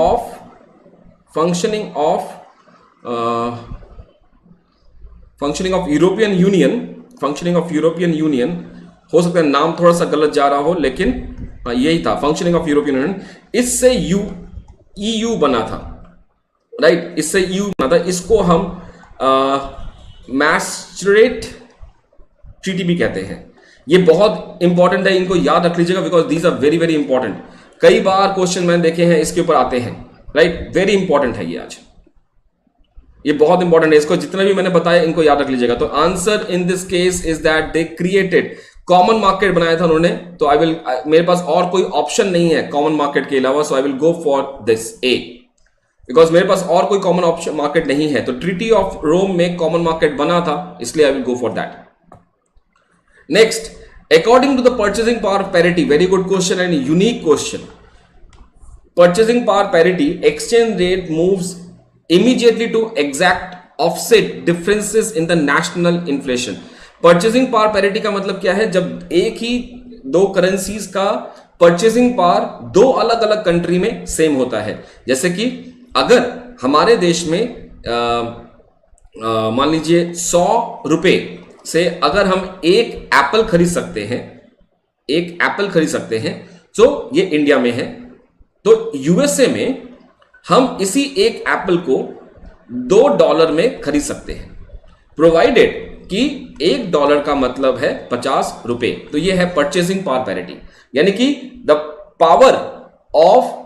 of European Union. हो सकता है नाम थोड़ा सा गलत जा रहा हो, लेकिन यही था, फंक्शनिंग ऑफ यूरोपियन यूनियन। इससे ईयू बना था, राइट? इससे ईयू बना था। इसको हम मैस्ट्रेट ट्रीटी भी कहते हैं। ये बहुत इंपॉर्टेंट है, इनको याद रख लीजिएगा, because these are very very important. कई बार क्वेश्चन मैंने देखे हैं इसके ऊपर आते हैं, राइट? वेरी इंपॉर्टेंट है ये आज, ये बहुत इंपॉर्टेंट है। इसको जितना भी मैंने बताया इनको याद रख लीजिएगा। तो answer in this case is that they created common market बनाया था उन्होंने। तो मेरे पास और कोई ऑप्शन नहीं है कॉमन मार्केट के अलावा, so I will go for this A, because मेरे पास और कोई कॉमन ऑप्शन मार्केट नहीं है। तो ट्रीटी ऑफ रोम में कॉमन मार्केट बना था, इसलिए I will go for that. Next, according to the purchasing power parity, very good question and unique question. Purchasing power parity, exchange rate moves immediately to exact offset differences in the national inflation। Purchasing power parity का मतलब क्या है? जब एक ही दो करेंसीज का परचेसिंग पावर दो अलग अलग कंट्री में सेम होता है, जैसे कि अगर हमारे देश में मान लीजिए 100 रुपए से अगर हम एक एप्पल खरीद सकते हैं, एक एप्पल खरीद सकते हैं, तो ये इंडिया में है, तो यूएसए में हम इसी एक एप्पल को $2 में खरीद सकते हैं, प्रोवाइडेड कि $1 का मतलब है 50 रुपए। तो ये है परचेसिंग पावर पैरिटी, यानी कि the power of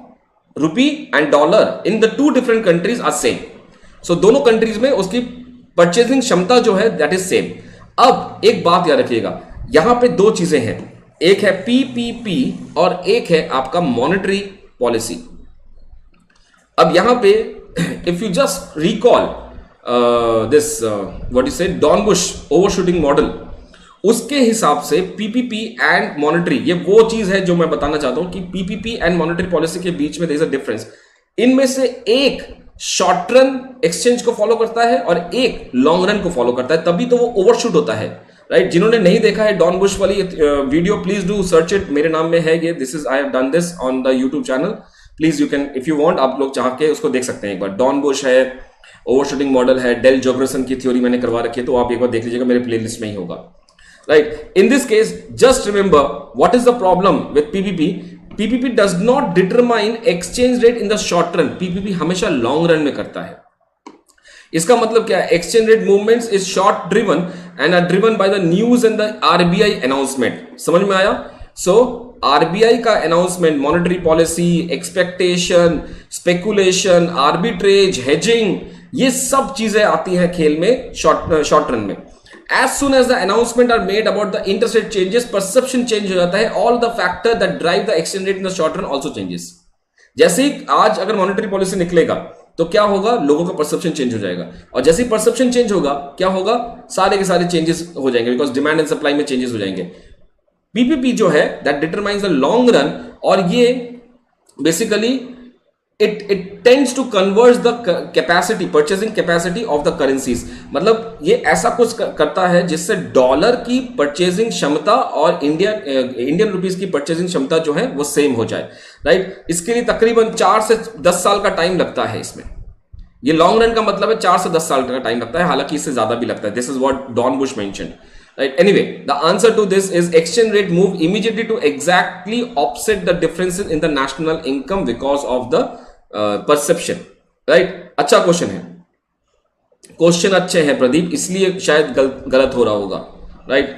rupee and dollar in the two different countries are same. So दोनों कंट्रीज में उसकी परचेसिंग क्षमता जो है दैट इज सेम। अब एक बात याद रखिएगा, यहां पे दो चीजें हैं, एक है पीपीपी और एक है आपका मॉनेटरी पॉलिसी। अब यहां पे if you just recall this what you से डॉन बुश ओवरशूटिंग मॉडल, उसके हिसाब से पीपीपी एंड मॉनेटरी, ये वो चीज है जो मैं बताना चाहता हूं कि पीपीपी एंड मॉनेटरी पॉलिसी के बीच में देयर इज अ डिफरेंस। इनमें से एक शॉर्ट रन एक्सचेंज को फॉलो करता है और एक लॉन्ग रन को फॉलो करता है, तभी तो वो ओवरशूट होता है, राइट। जिन्होंने नहीं देखा है डॉन बुश वाली video, please do search it, मेरे नाम में है ये, this is I have done this on the YouTube channel, please you can if you want, आप लोग चाह के उसको देख सकते हैं एक बार। डॉन बुश है, ओवरशूटिंग मॉडल है, डेल जोग्रसन की थ्योरी मैंने करवा रखी है, तो आप एक बार देख लीजिएगा, मेरे प्लेलिस्ट में ही होगा, right. In this case just remember what is the problem with PPP. PPP does not determine exchange rate in the short run, PPP हमेशा लॉन्ग रन में करता है। इसका मतलब क्या है, exchange rate movements is short driven and are driven by the news and the RBI announcement. समझ में आया? सो आरबीआई का announcement, monetary policy, expectation, speculation, arbitrage, hedging, ये सब चीजें आती हैं खेल में शॉर्ट रन में। As soon as the announcement are made about the interest rate changes, perception change हो जाता है, all the factor that drive the exchange rate in the short run also changes। जैसे ही आज अगर मॉनेटरी पॉलिसी निकलेगा तो क्या होगा, लोगों का परसेप्शन चेंज हो जाएगा, और जैसे ही परसेप्शन चेंज होगा क्या होगा, सारे के सारे चेंजेस हो जाएंगे, बिकॉज डिमांड एंड सप्लाई में चेंजेस हो जाएंगे। पीपीपी जो है that determines the long run, और ये basically it tends to converge the capacity, purchasing capacity of the currencies। मतलब ये ऐसा कुछ करता है जिससे डॉलर की परचेजिंग क्षमता और इंडियन रुपीस की परचेजिंग क्षमता जो है वो सेम हो जाए, राइट। इसके लिए तकरीबन 4 से 10 साल का टाइम लगता है इसमें। ये लॉन्ग रन का मतलब है 4 से 10 साल का टाइम लगता है, हालांकि इससे ज्यादा भी लगता है। This is what Dornbusch mentioned, right? Anyway, the answer to this is exchange rate move immediately to exactly offset the differences in the national income because of the perception, right? अच्छा क्वेश्चन है, क्वेश्चन अच्छे हैं प्रदीप, इसलिए शायद गलत हो रहा होगा, राइट?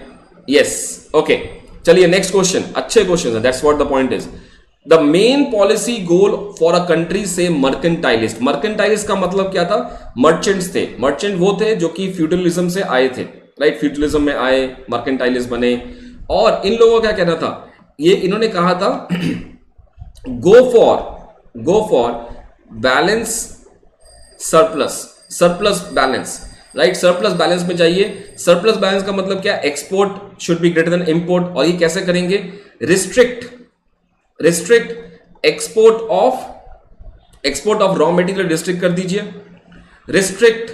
यस, ओके, चलिए नेक्स्ट क्वेश्चन, अच्छे क्वेश्चन है, that's what the point is. The main policy goal for a country से मर्केंटाइलिस्ट। मर्केंटाइलिस्ट का मतलब क्या था, मर्चेंट्स थे। मर्चेंट वो थे जो कि फ्यूडलिज्म से आए थे, राइट? फ्यूडलिज्म में आए, मर्केंटाइलिस्ट बने, और इन लोगों का क्या कहना था, ये इन्होंने कहा था go for balance surplus balance, right? Surplus balance में जाइए। सरप्लस बैलेंस का मतलब क्या, export should be greater than import, और ये कैसे करेंगे, restrict export of raw material restrict कर दीजिए, restrict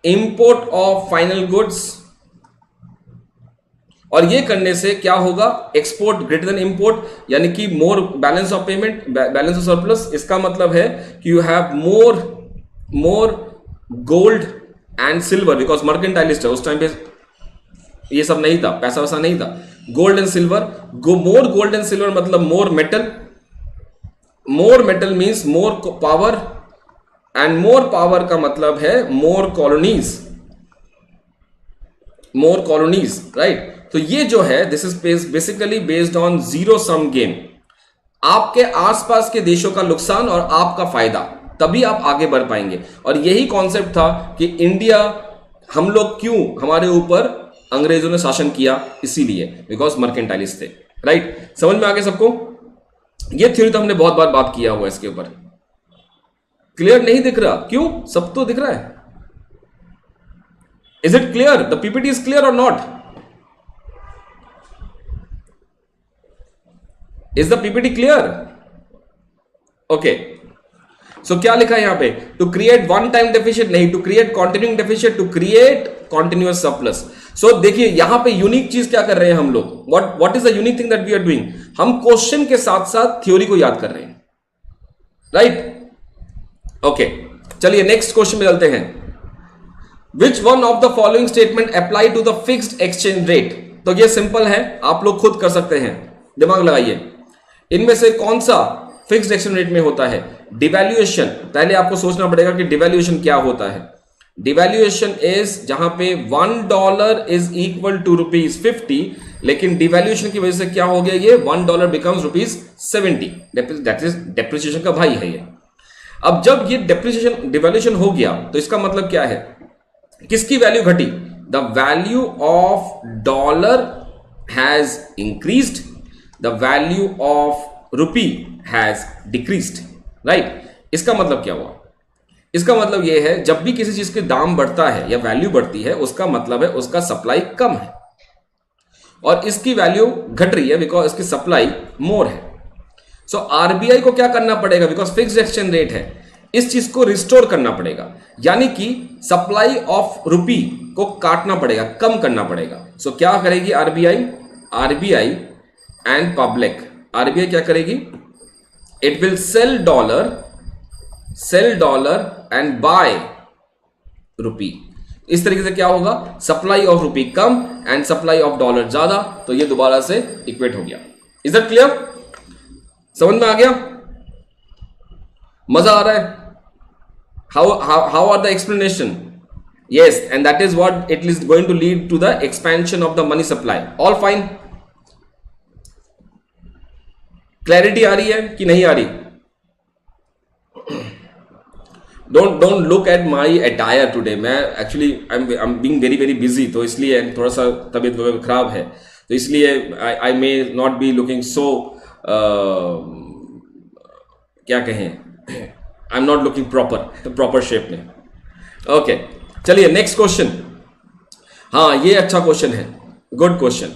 import of final goods, और ये करने से क्या होगा, एक्सपोर्ट ग्रेटर देन इंपोर्ट, यानी कि more balance of payment, balance of surplus. इसका मतलब है कि you have more gold and silver, because mercantilist है, उस टाइम पे ये सब नहीं था, पैसा वैसा नहीं था। Gold and silver, more gold and silver मतलब more metal means more power, and more power का मतलब है मोर कॉलोनीज, राइट? तो ये जो है this is basically based on zero sum game, आपके आसपास के देशों का नुकसान और आपका फायदा, तभी आप आगे बढ़ पाएंगे। और यही कॉन्सेप्ट था कि इंडिया, हम लोग क्यों, हमारे ऊपर अंग्रेजों ने शासन किया, इसीलिए बिकॉज मर्केंटाइलिस्ट थे, राइट? समझ में आ गया सबको? ये थ्योरी तो हमने बहुत बार बात किया हुआ है इसके ऊपर। क्लियर नहीं दिख रहा? क्यों, सब तो दिख रहा है। Is it clear? The PPT is clear और not? Is the PPT clear? Okay, so क्या लिखा है यहां पे, to create one time deficit नहीं, to create continuing deficit, to create continuous surplus. So देखिए यहां पे यूनिक चीज क्या कर रहे हैं हम लोग, what is the unique thing that we are doing, हम क्वेश्चन के साथ साथ थ्योरी को याद कर रहे हैं, राइट? ओके, चलिए नेक्स्ट क्वेश्चन में चलते हैं। Which one of the following statement apply to the fixed exchange rate? तो ये सिंपल है, आप लोग खुद कर सकते हैं, दिमाग लगाइए। इनमें से कौन सा फिक्स्ड एक्सचेंज रेट में होता है? डिवैल्यूएशन, पहले आपको सोचना पड़ेगा कि डिवैल्यूएशन क्या होता है। डिवैल्यूएशन इज जहां पे $1 इज इक्वल टू ₹50, लेकिन डिवैल्यूएशन की वजह से क्या हो गया, ये $1 बिकम्स ₹70। दैट इज डेप्रिसिएशन का भाई है ये। अब जब ये डेप्रिसिएशन डिवैल्यूएशन हो गया तो इसका मतलब क्या है, किसकी वैल्यू घटी? The value of dollar has increased, the value of rupee has decreased, right. इसका मतलब क्या हुआ? इसका मतलब यह है जब भी किसी चीज के दाम बढ़ता है या वैल्यू बढ़ती है, उसका मतलब है उसका सप्लाई कम है, और इसकी वैल्यू घट रही है बिकॉज इसकी सप्लाई मोर है। सो आरबीआई को क्या करना पड़ेगा, बिकॉज फिक्स्ड एक्सचेंज रेट है, इस चीज को रिस्टोर करना पड़ेगा, यानी कि सप्लाई ऑफ रुपी को काटना पड़ेगा, कम करना पड़ेगा। सो क्या करेगी RBI? RBI and public, RBI क्या करेगी? It will sell dollar and buy rupee. इस तरीके से क्या होगा, सप्लाई ऑफ रुपी कम एंड सप्लाई ऑफ डॉलर ज्यादा, तो ये दोबारा से इक्वेट हो गया। Is that clear? समझ में आ गया? मजा आ रहा है? How are the explanation? Yes, and that is what it is going to lead to the expansion of the money supply. All fine? Clarity आ रही है कि नहीं आ रही? Don't look at my attire today. मैं actually I am being very very busy, तो इसलिए थोड़ा सा तबीयत वगैरह खराब है, तो इसलिए I may not be looking so क्या कहें, I am not looking proper shape में। ओके, चलिए नेक्स्ट क्वेश्चन। हाँ, ये अच्छा क्वेश्चन है, good question.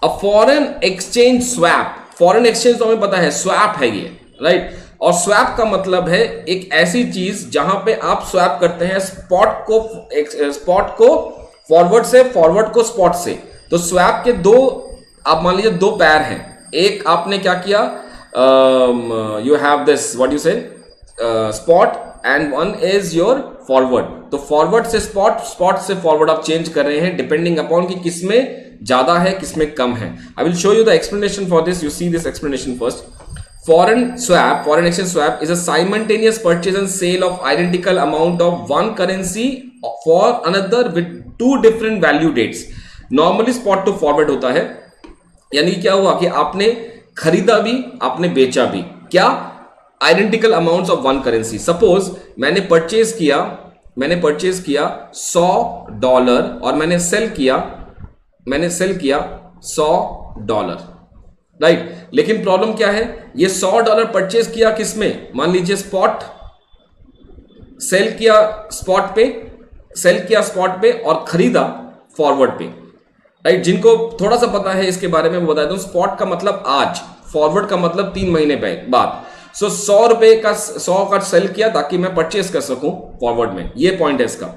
A foreign exchange swap, foreign exchange तो हमें पता है स्वैप है ये, राइट। और स्वैप का मतलब है एक ऐसी चीज जहां पे आप स्वैप करते हैं स्पॉट को फॉरवर्ड से, फॉरवर्ड को स्पॉट से। तो स्वैप के दो, आप मान लीजिए दो पैर हैं, एक आपने क्या किया, you have this what you say spot and one is your forward. तो फॉरवर्ड से स्पॉट, स्पॉट से फॉरवर्ड आप चेंज कर रहे हैं डिपेंडिंग अपॉन कि किसमें ज्यादा है किसमें कम है। I will show you the explanation for this, you see this explanation first. Foreign exchange swap is a simultaneous purchase and sale of identical amount of one currency for another with two different value dates. Normally spot to forward होता है, यानी क्या हुआ कि आपने खरीदा भी आपने बेचा भी, क्या? Identical amounts of one currency. Suppose मैंने परचेज किया $100 और मैंने सेल किया $100, राइट। लेकिन प्रॉब्लम क्या है, ये $100 परचेज किया किसमें, मान लीजिए स्पॉट, सेल किया स्पॉट पे और खरीदा फॉरवर्ड पे, राइट। जिनको थोड़ा सा पता है इसके बारे में मैं बता दूं, स्पॉट का मतलब आज, फॉरवर्ड का मतलब 3 महीने बाद। सो $100 का सेल किया ताकि मैं परचेज कर सकूं फॉरवर्ड में, ये पॉइंट है इसका।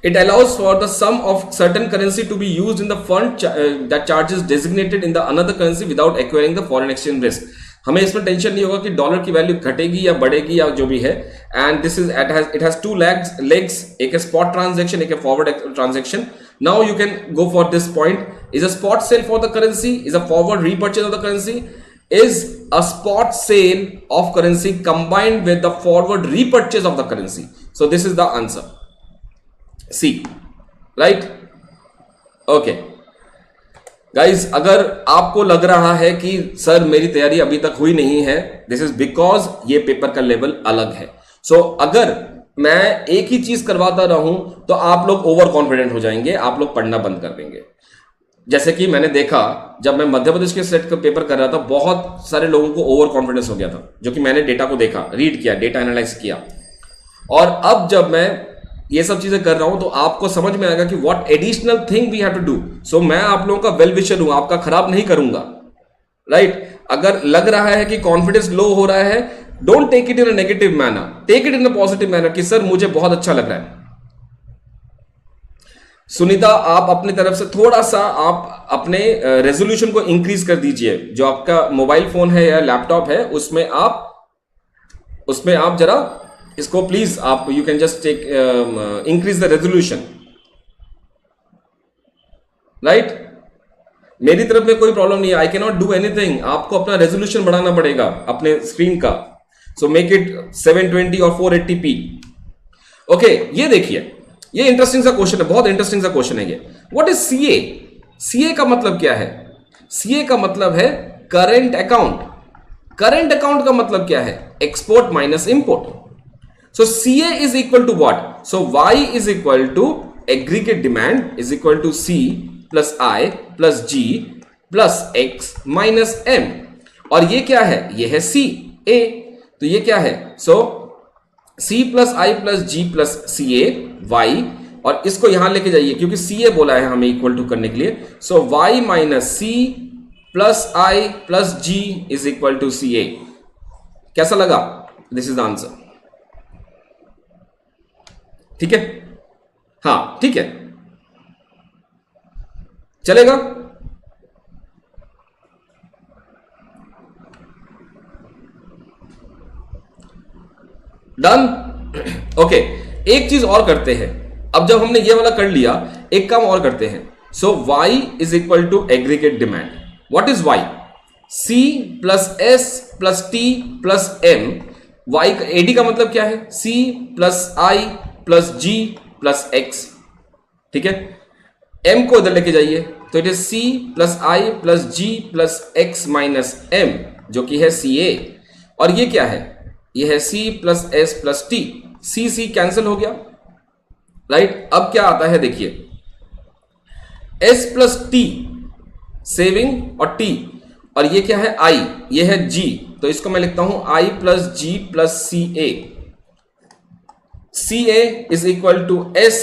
It allows for the sum of certain currency to be used in the fund that charges designated in the another currency without acquiring the foreign exchange risk. हमें इसमें टेंशन नहीं होगा कि डॉलर की वैल्यू घटेगी या बढ़ेगी या जो भी है। And this is it has two legs, एक स्पॉट ट्रांजेक्शन, एक forward transaction. Now you can go for this point. Is a spot sale for the currency, is a forward repurchase of the currency, is a spot sale of currency combined with the forward repurchase of the currency. So this is the answer C, right? Okay guys, अगर आपको लग रहा है कि सर मेरी तैयारी अभी तक हुई नहीं है, दिस इज बिकॉज ये पेपर का लेवल अलग है। सो अगर मैं एक ही चीज करवाता रहूं तो आप लोग ओवर कॉन्फिडेंट हो जाएंगे, आप लोग पढ़ना बंद कर देंगे। जैसे कि मैंने देखा जब मैं मध्य प्रदेश के सेट का पेपर कर रहा था, बहुत सारे लोगों को ओवर कॉन्फिडेंस हो गया था, जो कि मैंने डेटा को देखा, रीड किया, डेटा एनालाइज किया। और अब जब मैं ये सब चीजें कर रहा हूं तो आपको समझ में आएगा कि what additional thing we have to do. So मैं आप लोगों का वेल विशर हूं, आपका खराब नहीं करूंगा, राइट। अगर लग रहा है कि कॉन्फिडेंस लो हो रहा है, don't take it in a negative manner, take it in a positive manner कि सर मुझे बहुत अच्छा लग रहा है। सुनीता, आप अपनी तरफ से थोड़ा सा आप अपने रेजोल्यूशन को इंक्रीज कर दीजिए। जो आपका मोबाइल फोन है या लैपटॉप है उसमें आप उसमें आप जरा इसको प्लीज आप you can just take increase the resolution, right. मेरी तरफ में कोई प्रॉब्लम नहीं है, I can not do anything, आपको अपना रेजोल्यूशन बढ़ाना पड़ेगा अपने स्क्रीन का। सो मेक इट 720 और 480p। ओके, ये देखिए, ये इंटरेस्टिंग सा क्वेश्चन है, बहुत इंटरेस्टिंग सा क्वेश्चन है ये। What is CA? सीए का मतलब क्या है? सीए का मतलब है करेंट अकाउंट। करेंट अकाउंट का मतलब क्या है? Export minus import. So CA is equal to what? So Y is equal to aggregate demand is equal to C plus I plus G plus X minus M. और ये क्या है? ये है सी ए। तो ये क्या है? सो सी plus I plus G plus C A Y, और इसको यहां लेके जाइए क्योंकि सी ए बोला है हमें इक्वल टू करने के लिए। So Y minus C plus I plus G is equal to C A. कैसा लगा? This is the answer. ठीक है, हाँ ठीक है, चलेगा। डन। ओके, एक चीज और करते हैं। अब जब हमने ये वाला कर लिया, एक काम और करते हैं। So y is equal to aggregate demand. What is y? c plus S plus T plus M. y का एडी का मतलब क्या है? c plus I plus G plus X. ठीक है, m को इधर लेके जाइए तो it is c plus I plus G plus X minus m, जो कि है सी ए। और ये क्या है? ये है c plus S plus T. C C cancel हो गया, राइट। अब क्या आता है देखिए, s प्लस टी सेविंग और t, और ये क्या है? i, ये है g, तो इसको मैं लिखता हूं i plus G plus C A. C A is equal to s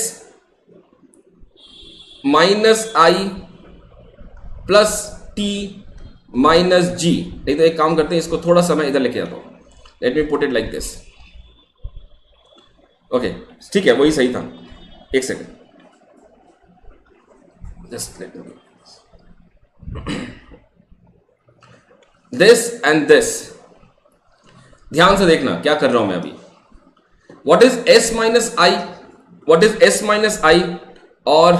minus I plus T minus G. नहीं तो एक काम करते हैं, इसको थोड़ा सा मैं इधर लेके जाता हूं। Let me put it like this. Okay, ठीक है, वही सही था। एक second, just let me this and this. ध्यान से देखना क्या कर रहा हूं मैं अभी। What is s minus I? What is s minus I और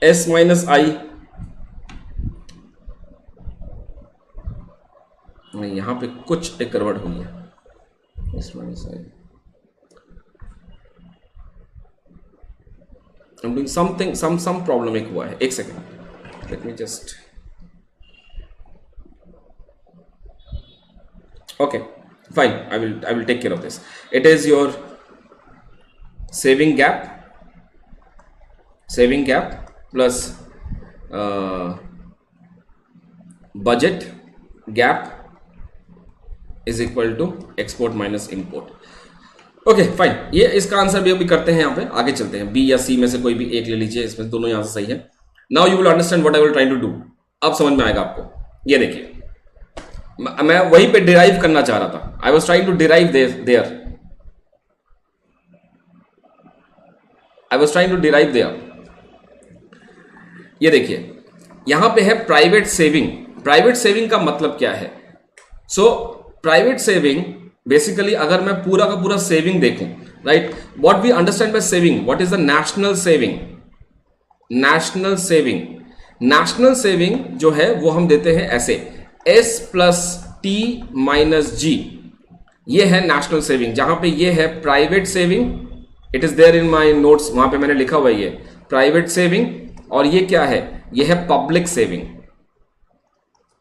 s माइनस आई? नहीं, यहां पे कुछ एक गड़बड़ हुई है। s minus I, I'm doing something, some problem एक हुआ है। एक second, late me just, okay fine, I will take care of this. It is your saving gap plus budget gap is equal to export minus import. Okay fine, ये इसका आंसर भी अभी करते हैं। यहाँ पे आगे चलते हैं, बी या सी में से कोई भी एक ले लीजिए, इसमें दोनों यहाँ से सही है। Now you will understand what I will try to do. अब समझ में आएगा आपको। ये देखिए, मैं वहीं पे डिराइव करना चाह रहा था। I was trying to derive there, I was trying to derive there. ये देखिए, यहां पे है प्राइवेट सेविंग। प्राइवेट सेविंग का मतलब क्या है? सो प्राइवेट सेविंग बेसिकली, अगर मैं पूरा का पूरा सेविंग देखूं, right, what we understand by saving, what is the national saving? National saving, national saving जो है वो हम देते हैं ऐसे, s plus T minus G. ये है नेशनल सेविंग। जहां पे ये है private saving, it is there in my notes, वहां पे मैंने लिखा हुआ है ये प्राइवेट सेविंग। और ये क्या है? ये है public saving,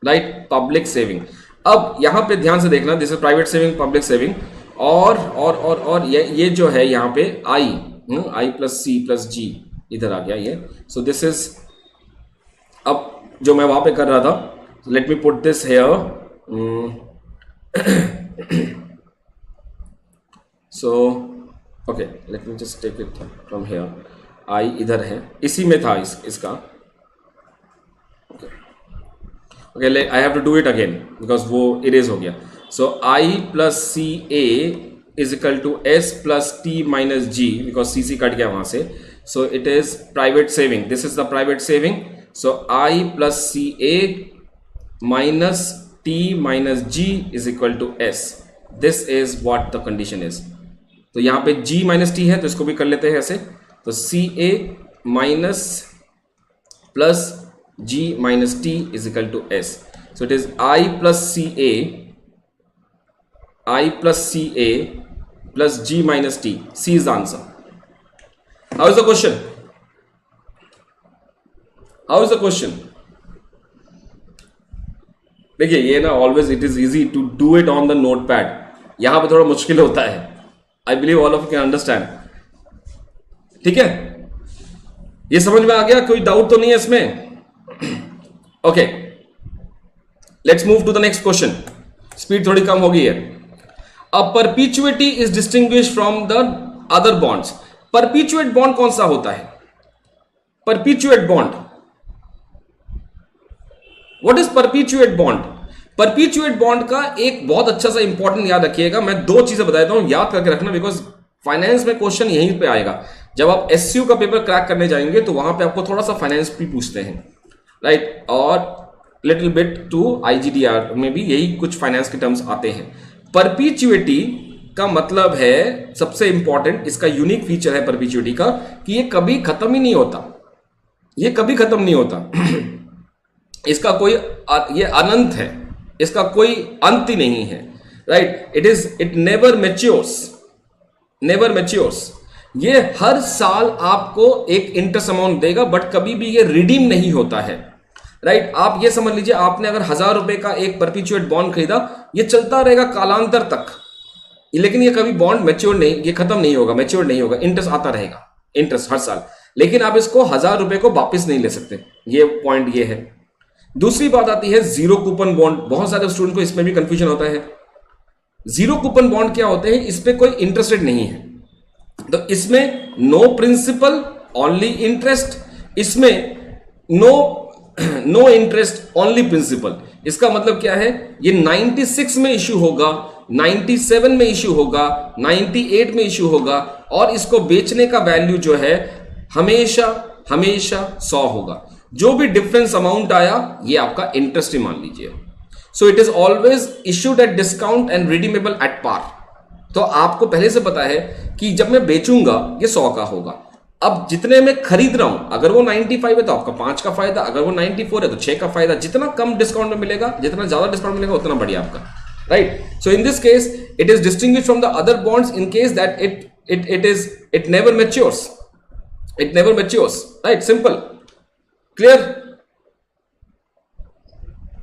right, public saving. अब यहां पे ध्यान से देखना, this is private saving, public saving. और ये जो है यहाँ पे आई प्लस सी प्लस जी इधर आ गया ये। सो दिस इज, अब जो मैं वहां पे कर रहा था, let me put this here. So okay, let me just take it from here. I इधर है, इसी में था इसका। Okay, I have to do it again because वो इरेज हो गया। So I plus C A is equal to S plus T minus G, because C C cut गया वहां से। So it is private saving, this is the private saving. So I plus C A minus T minus G is equal to S. This is what the condition is. तो यहां पे G minus T है तो इसको भी कर लेते हैं ऐसे, तो CA minus plus G minus T is equal to S. So it is I plus CA plus G minus T. C is the answer. How is the question? How is the question? देखिए ये ना always it is easy to do it on the notepad, यहां पे थोड़ा मुश्किल होता है. I believe all of you can understand. ठीक है, ये समझ में आ गया, कोई डाउट तो नहीं है इसमें? Okay, let's move to the next question. Speed थोड़ी कम हो गई है. A perpetuity is distinguish from the other bonds. Perpetuate bond कौन सा होता है? Perpetuate bond, what is perpetuate bond? Perpetuate bond का एक बहुत अच्छा सा इंपॉर्टेंट याद रखिएगा. मैं दो चीजें बता देता हूं, याद करके रखना, बिकॉज फाइनेंस में क्वेश्चन यहीं पे आएगा. जब आप एसयू का पेपर क्रैक करने जाएंगे तो वहां पे आपको थोड़ा सा फाइनेंस भी पूछते हैं, राइट, और लिटिल बिट टू आईजीडीआर में भी यही कुछ फाइनेंस के टर्म्स आते हैं. परपीचुइटी का मतलब है, सबसे इंपॉर्टेंट इसका यूनिक फीचर है परपीचुइटी का, कि ये कभी खत्म ही नहीं होता. ये कभी खत्म नहीं होता. इसका कोई, ये अनंत है, इसका कोई अंत ही नहीं है, right. It never matures, never matures. ये हर साल आपको एक इंटरेस्ट अमाउंट देगा, बट कभी भी ये रिडीम नहीं होता है, राइट. आप ये समझ लीजिए, आपने अगर 1000 रुपए का एक परपीचुएट बॉन्ड खरीदा, ये चलता रहेगा कालांतर तक, लेकिन ये कभी बॉन्ड मैच्योर नहीं, ये खत्म नहीं होगा, मैच्योर नहीं होगा, इंटरेस्ट आता रहेगा, इंटरेस्ट हर साल. लेकिन आप इसको 1000 रुपए को वापस नहीं ले सकते. ये पॉइंट ये है. दूसरी बात आती है जीरो कूपन बॉन्ड. बहुत सारे स्टूडेंट को इसमें भी कंफ्यूजन होता है. जीरो कूपन बॉन्ड क्या होते हैं? इस पे कोई इंटरेस्ट रेट नहीं है, तो इसमें नो प्रिंसिपल ओनली इंटरेस्ट, इसमें नो इंटरेस्ट ओनली प्रिंसिपल. इसका मतलब क्या है? ये 96 में इश्यू होगा, 97 में इश्यू होगा, 98 में इश्यू होगा, और इसको बेचने का वैल्यू जो है हमेशा 100 होगा. जो भी डिफरेंस अमाउंट आया ये आपका इंटरेस्ट ही मान लीजिए. So it is always issued at discount and redeemable at par. तो आपको पहले से पता है कि जब मैं बेचूंगा ये 100 का होगा. अब जितने में खरीद रहा हूं, अगर वो 95 है तो आपका 5 का फायदा, अगर वो 94 है तो 6 का फायदा. जितना कम डिस्काउंट में मिलेगा, जितना ज्यादा डिस्काउंट मिलेगा, उतना बढ़िया आपका, right. So in this case it is distinguished from the other bonds in case that it never matures. It never matures, right. Simple, clear?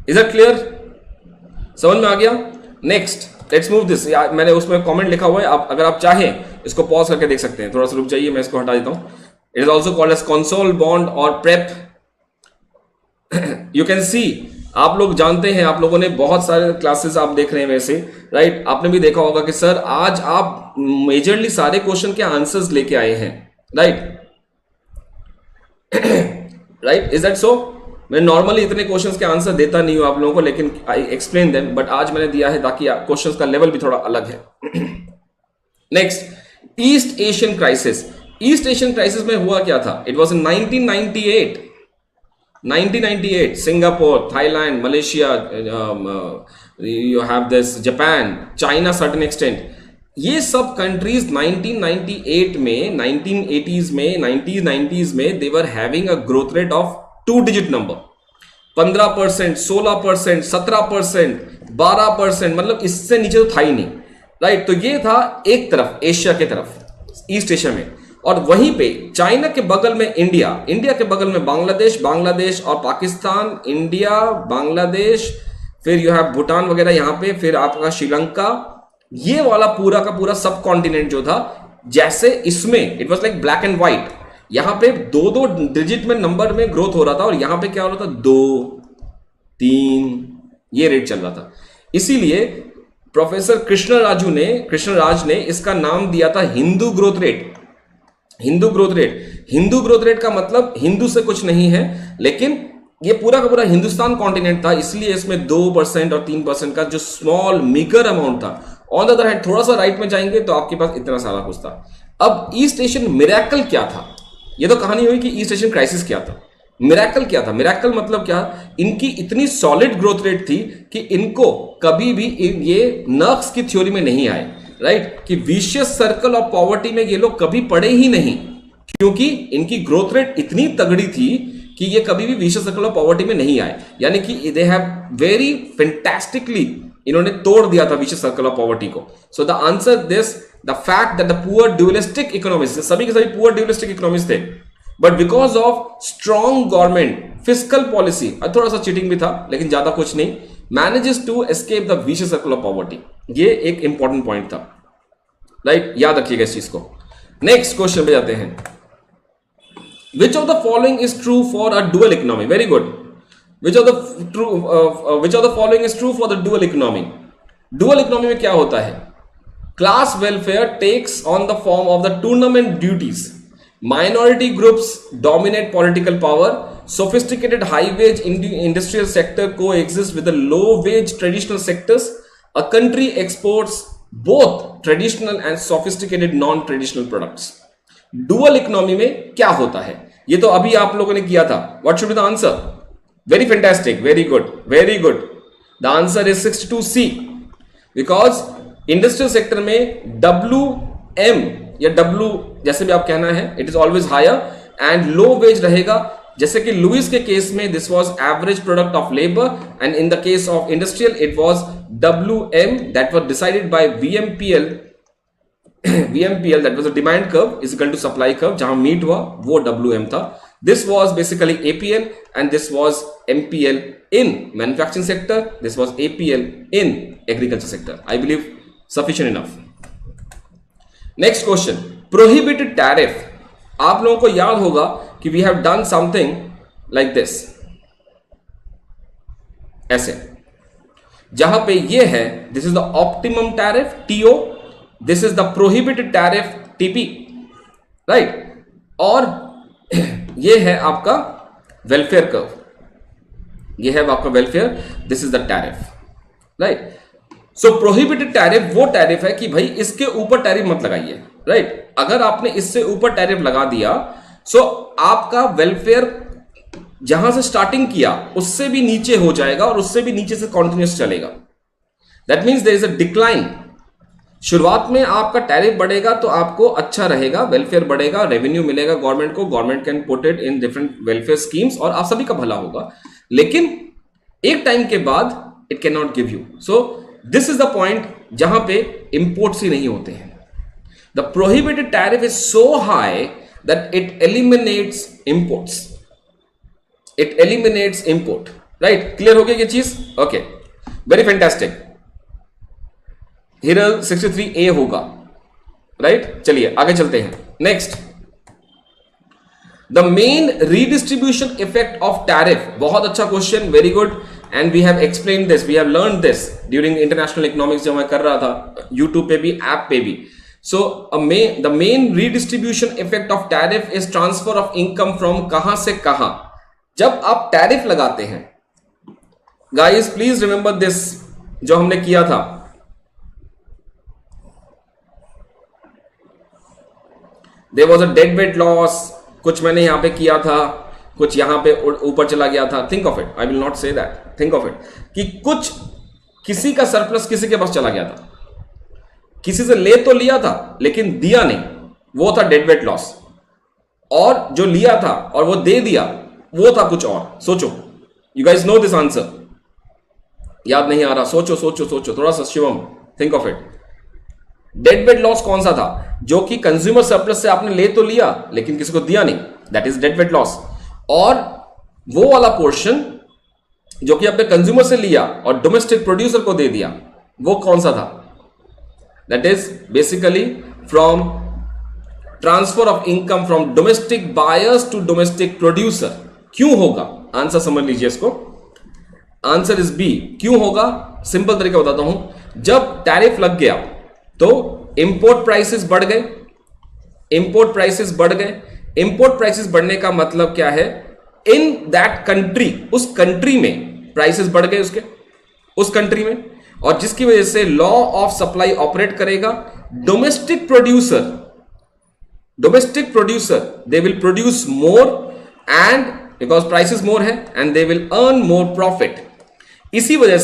Is it clear? समझ में आ गया? Next let's move this. मैंने उसमें कमेंट लिखा हुआ है, आप अगर आप चाहें इसको पॉज करके देख सकते हैं. थोड़ा सा रुक जाइए, मैं इसको हटा देता हूं. It is also called as consol bond और प्रेप. यू कैन सी, आप लोग जानते हैं, आप लोगों ने बहुत सारे क्लासेस आप देख रहे हैं वैसे, राइट. आपने भी देखा होगा कि सर आज आप मेजरली सारे क्वेश्चन के आंसर्स लेके आए हैं, राइट. राइट, इज दैट सो? मैं नॉर्मली इतने क्वेश्चंस के आंसर देता नहीं हूं आप लोगों को, लेकिन आई एक्सप्लेन देम, बट आज मैंने दिया है ताकि क्वेश्चंस का लेवल भी थोड़ा अलग है. Next, east Asian crisis. East Asian crisis में हुआ क्या था? It was in 1998. Singapore, Thailand, Malaysia, you have this Japan, China certain extent, ये सब कंट्रीज 1998 में, 1980s में, 90s में they were having a growth rate of 2 digit number. 15%, 16%, 17%, 12%, मतलब इससे नीचे तो था ही नहीं, राइट. तो ये था एक तरफ, एशिया के तरफ, ईस्ट एशिया में. और वहीं पे चाइना के बगल में इंडिया, इंडिया के बगल में बांग्लादेश, बांग्लादेश और पाकिस्तान, इंडिया, बांग्लादेश, फिर यू हैव भूटान वगैरह यहां पे, फिर आपका श्रीलंका. ये वाला पूरा का पूरा सब कॉन्टिनेंट जो था, जैसे इसमें it was like black and white. यहां पे 2-2 डिजिट में नंबर में ग्रोथ हो रहा था, और यहां पे क्या हो रहा था? 2, 3 ये रेट चल रहा था. इसीलिए प्रोफेसर कृष्णराज ने इसका नाम दिया था Hindu growth rate. Hindu growth rate. Hindu growth rate का मतलब हिंदू से कुछ नहीं है, लेकिन ये पूरा का पूरा हिंदुस्तान कॉन्टिनेंट था, इसलिए इसमें 2% और 3% का जो स्मॉल मीगर अमाउंट था. ऑन द अदर हैंड थोड़ा सा राइट में जाएंगे तो आपके पास इतना सारा कुछ था. अब ईस्ट एशियन मिरेकल क्या था? ये तो कहानी हुई कि ईस्ट एशियन क्राइसिस क्या था. मिरेकल क्या था? मिरेकल मतलब क्या? इनकी इतनी सॉलिड ग्रोथ रेट थी कि इनको कभी भी ये नर्क्स की थ्योरी में नहीं आए, राइट? कि विशियस सर्कल ऑफ पॉवर्टी में ये लोग कभी पड़े ही नहीं, क्योंकि इनकी ग्रोथ रेट इतनी तगड़ी थी कि ये कभी भी विशियस सर्कल ऑफ पॉवर्टी में नहीं आए। यानी कि दे हैव वेरी फैंटास्टिकली इन्होंने तोड़ दिया था विशियस सर्कल ऑफ पॉवर्टी को। So the answer this, the fact that the poor dualistic economics, सभी के सभी पुअर ड्यूलिस्टिक इकोनॉमिक्स थे, but because of strong government fiscal policy, थोड़ा सा चीटिंग भी था लेकिन ज्यादा कुछ नहीं, manages to escape the vicious circle of poverty. ये एक इंपॉर्टेंट पॉइंट था, राइट? याद रखिएगा इस चीज को। नेक्स्ट क्वेश्चन पे जाते हैं। Which of the following is true for a dual economy? Very good. Which of the following is true for the dual economy? Dual economy में क्या होता है? Class welfare takes on the form of the tournament duties. Minority groups dominate political power. Sophisticated high-wage industrial sector coexists with the low-wage traditional sectors. A country exports both traditional and sophisticated non-traditional products. Dual economy में क्या होता है? ये तो अभी आप लोगों ने किया था। What should be the answer? Very fantastic, very good, very good. The answer is 62C, because industrial sector में WM या W जैसे भी आप कहना है, it is always higher and low wage रहेगा। जैसे कि लुइस के केस में this was average product of labour, and in the case of industrial it was WM that was decided by VMPL, that was a demand curve is equal to supply curve, जहां मीट हुआ वो WM था। This was basically APL and this was MPL in manufacturing sector, this was APL in agriculture sector. I believe sufficient enough. Next question, prohibited tariff. आप लोगों को याद होगा कि we have done something like this, ऐसे, जहां पे ये है this is the optimum tariff TO, this is the prohibited tariff TP, right? और ये है आपका वेलफेयर कर्व, ये है आपका welfare, this is the tariff, right? So prohibited tariff वो टैरिफ है कि भाई इसके ऊपर टैरिफ मत लगाइए, राइट? अगर आपने इससे ऊपर टैरिफ लगा दिया, सो आपका वेलफेयर जहां से स्टार्टिंग किया उससे भी नीचे हो जाएगा और उससे भी नीचे से कॉन्टिन्यूस चलेगा। That means there is a decline. शुरुआत में आपका टैरिफ बढ़ेगा तो आपको अच्छा रहेगा, वेलफेयर बढ़ेगा, रेवेन्यू मिलेगा गवर्नमेंट को, government can put it in different welfare schemes और आप सभी का भला होगा। लेकिन एक टाइम के बाद it can not give you. So this is the point जहां पे इंपोर्ट्स ही नहीं होते हैं। The prohibited tariff is so high that it eliminates imports, it eliminates import, right? Clear हो गया ये चीज? Okay, very fantastic. Hiral 63A होगा, राइट? चलिए आगे चलते हैं। Next, the main redistribution effect of tariff. बहुत अच्छा question, very good, and we have explain this, we have learn this during international economics जो मैं कर रहा था, यूट्यूब पे भी, ऐप पे भी। So the main redistribution effect of tariff is transfer of income from कहां से कहां। जब आप टैरिफ लगाते हैं, गाइस प्लीज रिमेंबर दिस, जो हमने किया था, there was a dead weight loss, कुछ मैंने यहां पे किया था, कुछ यहां पे ऊपर चला गया था। Think of it, I will not say that, think of it कि कुछ किसी का सरप्लस किसी के पास चला गया था, किसी से ले तो लिया था लेकिन दिया नहीं, वो था डेड वेट लॉस। और जो लिया था और वो दे दिया वो था कुछ और। सोचो, you guys know this answer, याद नहीं आ रहा? सोचो सोचो सोचो थोड़ा सा, Shivam think of it. Dead weight loss कौन सा था? जो कि कंज्यूमर सरप्लस से आपने ले तो लिया लेकिन किसी को दिया नहीं, that is dead weight loss. और वो वाला पोर्शन जो कि आपने कंज्यूमर से लिया और डोमेस्टिक प्रोड्यूसर को दे दिया, वो कौन सा था? That is basically from transfer of income from domestic buyers to domestic producer. क्यों होगा? आंसर समझ लीजिए इसको, आंसर इज बी। क्यों होगा? सिंपल तरीका बताता हूं। जब टैरिफ लग गया तो इंपोर्ट प्राइसेस बढ़ गए, इंपोर्ट प्राइसेस बढ़ गए। इंपोर्ट प्राइसेस बढ़ने का मतलब क्या है? इन दैट कंट्री, उस कंट्री में प्राइसेस बढ़ गए उसके, उस कंट्री में, और जिसकी वजह से लॉ ऑफ सप्लाई ऑपरेट करेगा। Domestic producer they will produce more and because prices more है and they will earn more profit. इसी वजह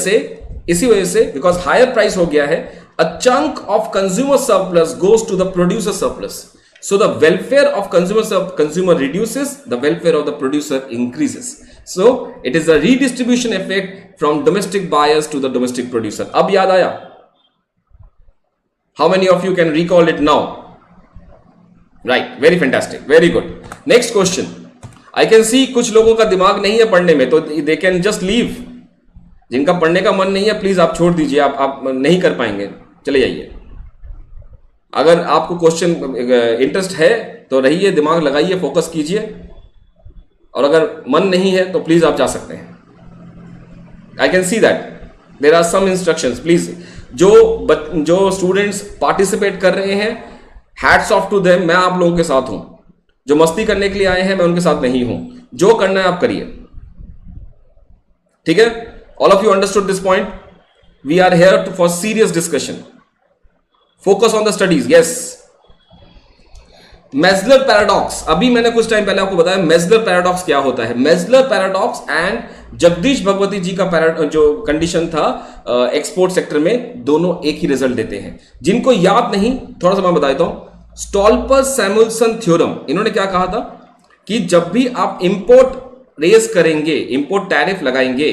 से बिकॉज हायर प्राइस हो गया है, a chunk of consumer surplus goes to the producer surplus. So the welfare of consumer reduces, the welfare of the producer increases. So it is a redistribution effect from domestic buyers to the domestic producer. अब याद आया? How many of you can recall it now? Right, very fantastic, very good. Next question. I can see कुछ लोगों का दिमाग नहीं है पढ़ने में, तो they can just leave. जिनका पढ़ने का मन नहीं है प्लीज आप छोड़ दीजिए, आप नहीं कर पाएंगे, चले जाइए। अगर आपको क्वेश्चन इंटरेस्ट है तो रहिए, दिमाग लगाइए, फोकस कीजिए, और अगर मन नहीं है तो प्लीज आप जा सकते हैं। I can see that there are some instructions. Please जो स्टूडेंट्स पार्टिसिपेट कर रहे हैं, हैट्स ऑफ टू देम, मैं आप लोगों के साथ हूं। जो मस्ती करने के लिए आए हैं मैं उनके साथ नहीं हूं, जो करना है आप करिए, ठीक है। All of you understood this point? We are here for serious discussion, focus on the studies, yes. Metzler paradox, अभी मैंने कुछ टाइम पहले आपको बताया मेजलर पैराडॉक्स क्या होता है। मेजलर पैराडॉक्स एंड जगदीश भगवती जी का जो कंडीशन था एक्सपोर्ट सेक्टर में, दोनों एक ही रिजल्ट देते हैं। जिनको याद नहीं, थोड़ा सा मैं बता देता हूं। स्टॉल्पर-सैमुअल्सन थ्योरम, इन्होंने क्या कहा था कि जब भी आप इंपोर्ट रेज करेंगे, इंपोर्ट टैरिफ लगाएंगे,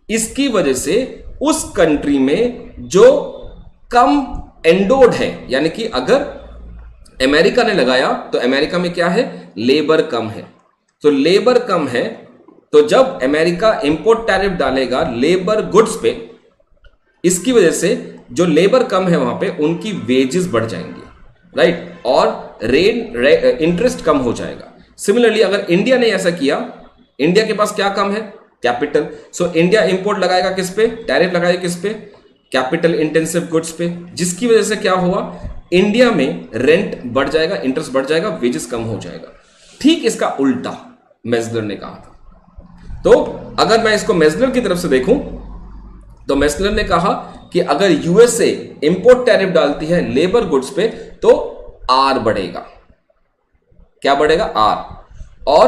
इसकी वजह से उस कंट्री में जो कम एंडोड है, यानी कि अगर अमेरिका ने लगाया तो अमेरिका में क्या है, लेबर कम है, तो लेबर कम है, तो जब अमेरिका इंपोर्ट टैरिफ डालेगा लेबर गुड्स पे, इसकी वजह से जो लेबर कम है वहां पे उनकी वेजेस बढ़ जाएंगी, राइट, और इंटरेस्ट कम हो जाएगा। सिमिलरली अगर इंडिया ने ऐसा किया, इंडिया के पास क्या कम है, कैपिटल, सो इंडिया इंपोर्ट लगाएगा किस पे, टैरिफ लगाएगा किस पे, कैपिटल इंटेंसिव गुड्स पे, जिसकी वजह से क्या हुआ, इंडिया में रेंट बढ़ जाएगा, इंटरेस्ट बढ़ जाएगा, वेजेस कम हो जाएगा। ठीक इसका उल्टा मेजलर ने कहा था। तो अगर मैं इसको मेजलर की तरफ से देखूं तो मेजलर ने कहा कि अगर यूएसए इंपोर्ट टैरिफ डालती है लेबर गुड्स पे तो आर बढ़ेगा। क्या बढ़ेगा, आर। और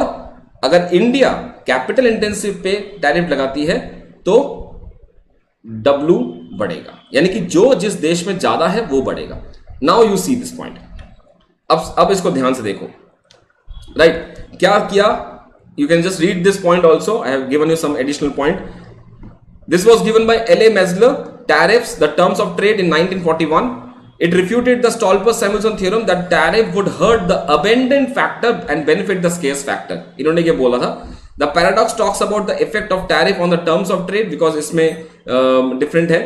अगर इंडिया कैपिटल इंटेंसिव पे टैरिफ लगाती है तो डब्ल्यू बढ़ेगा, यानी कि जो जिस देश में ज्यादा है वो बढ़ेगा। Now you see this point. अब इसको ध्यान से देखो, राइट, क्या किया, you can just read this point also, I have given you some additional point. This was given by L A. Metzler, tariffs the terms of trade in 1941. It refuted the Stolper-Samuelson theorem that tariff would hurt the abundant factor and benefit the scarce factor. इन्होंने ये बोला था, the paradox talks about the effect of tariff on the terms of trade because इसमें different है,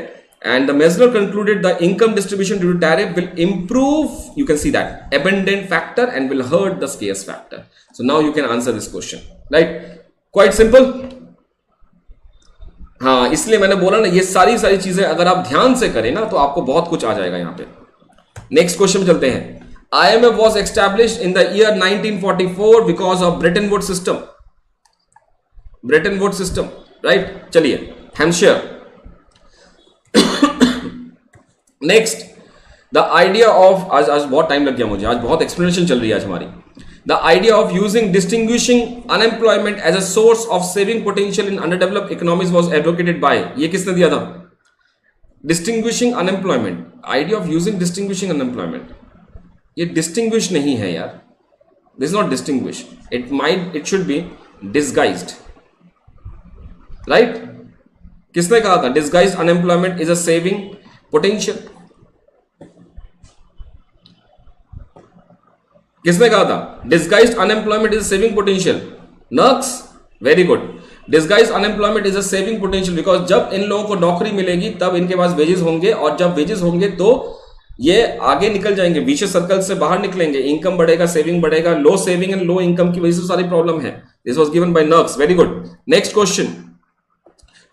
and the Mesler concluded the income distribution due to tariff will improve, you can see that, abundant factor and will hurt the scarce factor. So now you can answer this question, right? Quite simple. हाँ, इसलिए मैंने बोला ना, ये सारी चीजें अगर आप ध्यान से करें ना तो आपको बहुत कुछ आ जाएगा यहाँ पे। नेक्स्ट क्वेश्चन चलते हैं। IMF was established in the year 1944 because of Bretton Woods system. Bretton Woods system, right? चलिए, Hampshire. Next, the idea of, आज बहुत टाइम लग गया मुझे, आज बहुत एक्सप्लेनेशन चल रही है आज हमारी। The idea of using distinguishing unemployment as a source of saving potential in underdeveloped economies was advocated by, ये किसने दिया था? Distinguishing unemployment, idea of using distinguishing unemployment, ये distinguish नहीं है यार, this is not distinguish, it should be disguised, right? किसने कहा था disguised unemployment is a saving potential? किसने कहा था disguised unemployment is a saving potential? Nux, very good. Disguised unemployment is a saving potential because जब इन लोगों को नौकरी मिलेगी तब इनके पास वेजेस होंगे, और जब वेजेस होंगे तो ये आगे निकल जाएंगे, विशियस सर्कल से बाहर निकलेंगे, इनकम बढ़ेगा, सेविंग बढ़ेगा। Low saving and low income की वजह से सारी प्रॉब्लम है। This was given by Nurkse, very good. Next question,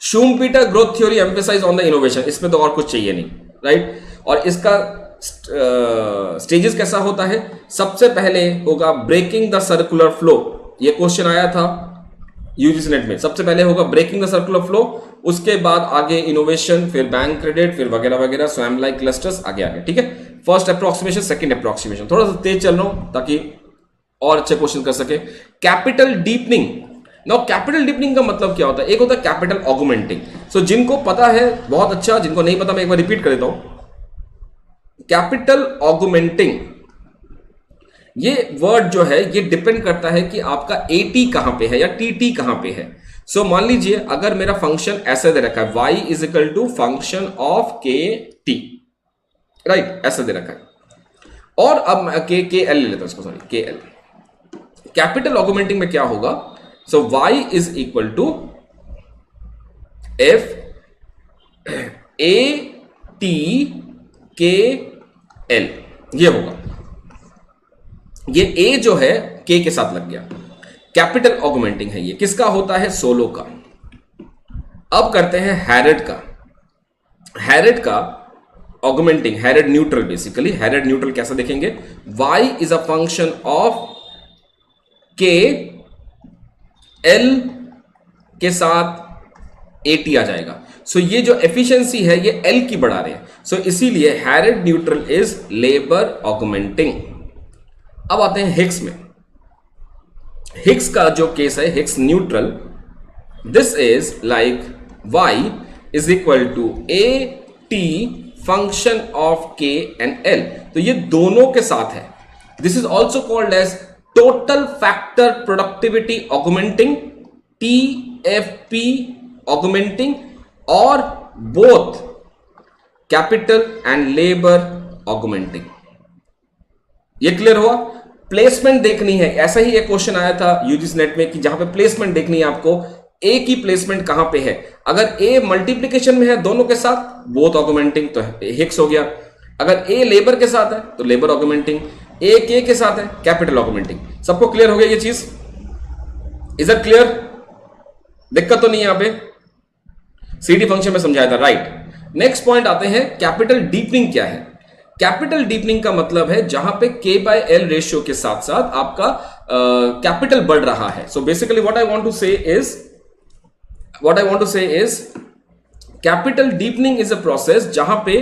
Schumpeter growth theory emphasize on the innovation, इसमें तो और कुछ चाहिए नहीं, राइट? और इसका स्टेजेस कैसा होता है? सबसे पहले होगा ब्रेकिंग द सर्कुलर फ्लो, ये क्वेश्चन आया था यूजीसी नेट में। सबसे पहले होगा ब्रेकिंग द सर्कुलर फ्लो, उसके बाद आगे इनोवेशन, फिर बैंक क्रेडिट, फिर वगैरह वगैरह, स्वयं लाइक क्लस्टर्स, आगे आगे, ठीक है। फर्स्ट अप्रोक्सीमेशन, सेकंड अप्रोक्सीमेशन, थोड़ा सा तेज चल रहा हूं ताकि और अच्छे क्वेश्चन कर सके। Capital deepening now capital deepening का मतलब क्या होता है? एक होता है कैपिटल ऑगमेंटिंग। सो जिनको पता है बहुत अच्छा, जिनको नहीं पता मैं एक बार रिपीट कर देता हूं। कैपिटल ऑगमेंटिंग, ये वर्ड जो है ये डिपेंड करता है कि आपका एटी कहां पे है या टीटी कहां पे है। सो मान लीजिए अगर मेरा फंक्शन ऐसे दे रखा है, y is equal to function of K T, right, ऐसा दे रखा है। और अब मैं के एल ले लेता हूं इसको, सॉरी के एल। कैपिटल ऑगमेंटिंग में क्या होगा? So y is equal to F A T K L, ये होगा। ये a जो है k के साथ लग गया। कैपिटल ऑगमेंटिंग है ये। किसका होता है? सोलो का। अब करते हैं हैरेड का। हैरेड का ऑगमेंटिंग, हैरेड न्यूट्रल बेसिकली। हैरेड न्यूट्रल कैसा देखेंगे? y is a function of k, l के साथ at आ जाएगा। सो ये जो एफिशिएंसी है ये l की बढ़ा रहे हैं। सो इसीलिए हैरेड न्यूट्रल इज लेबर ऑगमेंटिंग। अब आते हैं हिग्स में। हिग्स का जो केस है, Hicks neutral, this is like y is equal to A T function of k and l। तो ये दोनों के साथ है। This is also called as total factor productivity augmenting, TFP augmenting, और both capital and labour augmenting. ये क्लियर हुआ? प्लेसमेंट देखनी है, ऐसा ही एक क्वेश्चन आया था यूजीसी नेट में कि जहां पे प्लेसमेंट देखनी है आपको, ए की प्लेसमेंट कहां पे है। अगर ए मल्टीप्लिकेशन में है दोनों के साथ, बोथ ऑगमेंटिंग, तो हिग्स हो गया। अगर ए लेबर के साथ है तो लेबर ऑगमेंटिंग, ए के साथ है कैपिटल ऑगमेंटिंग। सबको क्लियर हो गया ये चीज? Is it clear? दिक्कत तो नहीं है यहां पे? सीडी फंक्शन में समझाया था, राइट। नेक्स्ट पॉइंट आते हैं, कैपिटल डीपनिंग क्या है? कैपिटल डीपनिंग का मतलब है जहां पे k बाय एल रेशियो के साथ साथ आपका कैपिटल बढ़ रहा है। So basically what I want to say is capital deepening is a process जहां पे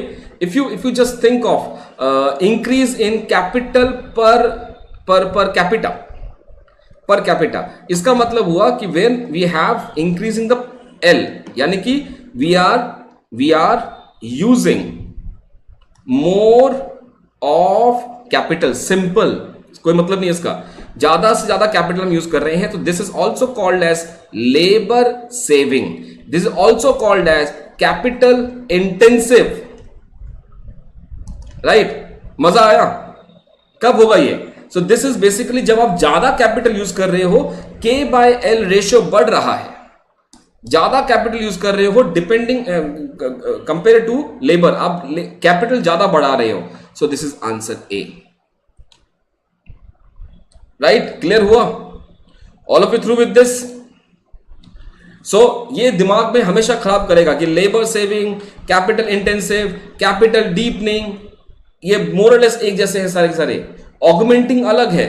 if you just think of increase in capital per capita, इसका मतलब हुआ कि when we have increasing the L, यानी कि we are using more of capital. Simple, कोई मतलब नहीं इसका, ज्यादा से ज्यादा कैपिटल हम यूज कर रहे हैं, तो this is also called as labour saving. This is also called as capital intensive, right. मजा आया? कब होगा ये? सो दिस इज बेसिकली जब आप ज्यादा कैपिटल यूज कर रहे हो, k बाय एल रेशियो बढ़ रहा है, ज्यादा कैपिटल यूज कर रहे हो डिपेंडिंग कंपेयर टू लेबर, आप कैपिटल ज्यादा बढ़ा रहे हो। So this is answer A, right. Clear हुआ? All of you through with this? So ये दिमाग में हमेशा खराब करेगा कि labour saving, capital intensive, capital deepening, ये मोरलेस एक जैसे हैं सारे के सारे। ऑगमेंटिंग अलग है।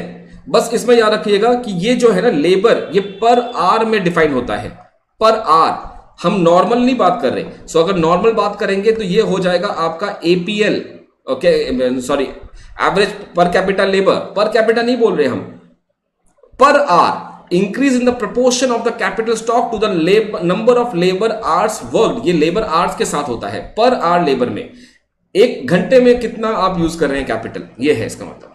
बस इसमें याद रखिएगा कि ये जो है ना लेबर, ये पर आर में डिफाइन होता है, पर आर। हम नॉर्मल नहीं बात कर रहे। सो अगर नॉर्मल बात करेंगे तो ये हो जाएगा आपका APL, okay, sorry, average per capita labour. Per capita नहीं बोल रहे हम, per R, increase in the proportion of the capital stock to the number of labour hours worked. ये लेबर आवर्स के साथ होता है, पर आवर लेबर में एक घंटे में कितना आप यूज कर रहे हैं कैपिटल, ये है इसका मतलब।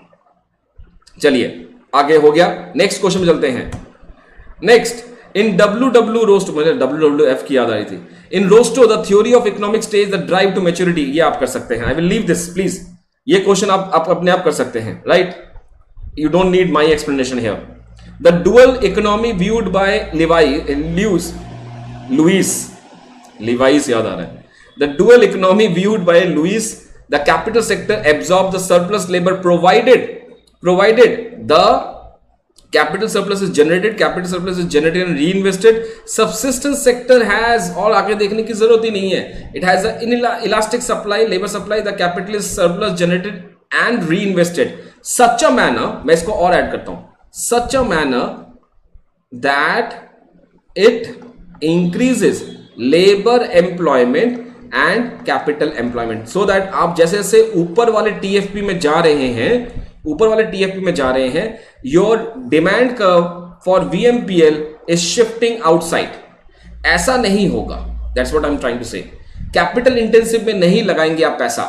चलिए आगे हो गया। नेक्स्ट क्वेश्चन में चलते हैं। नेक्स्ट, इन WW रोस्टो, मुझे WWF की याद आ रही थी। In Rostow the theory of economic stage the drive to maturity, ये आप कर सकते हैं। I will leave this please, ये क्वेश्चन आप अपने आप कर सकते हैं, right. You don't need my explanation here. The dual economy viewed by Lewis याद आ रहा है। The dual economy viewed by Lewis, the capital sector absorb the surplus labour provided the capital surplus is generated and reinvested. Subsistence sector has, और आगे देखने की जरूरत ही नहीं है, it has an inelastic supply, labor supply, the capital is surplus generated and reinvested such a manner, मैं इसको और ऐड करता हूं, such a manner that it increases labor employment and capital employment, so that आप जैसे जैसे ऊपर वाले TFP में जा रहे हैं, your demand curve for VMPL is shifting outside. ऐसा नहीं होगा. That's what I am trying to say. Capital intensive में नहीं लगाएंगे आप पैसा.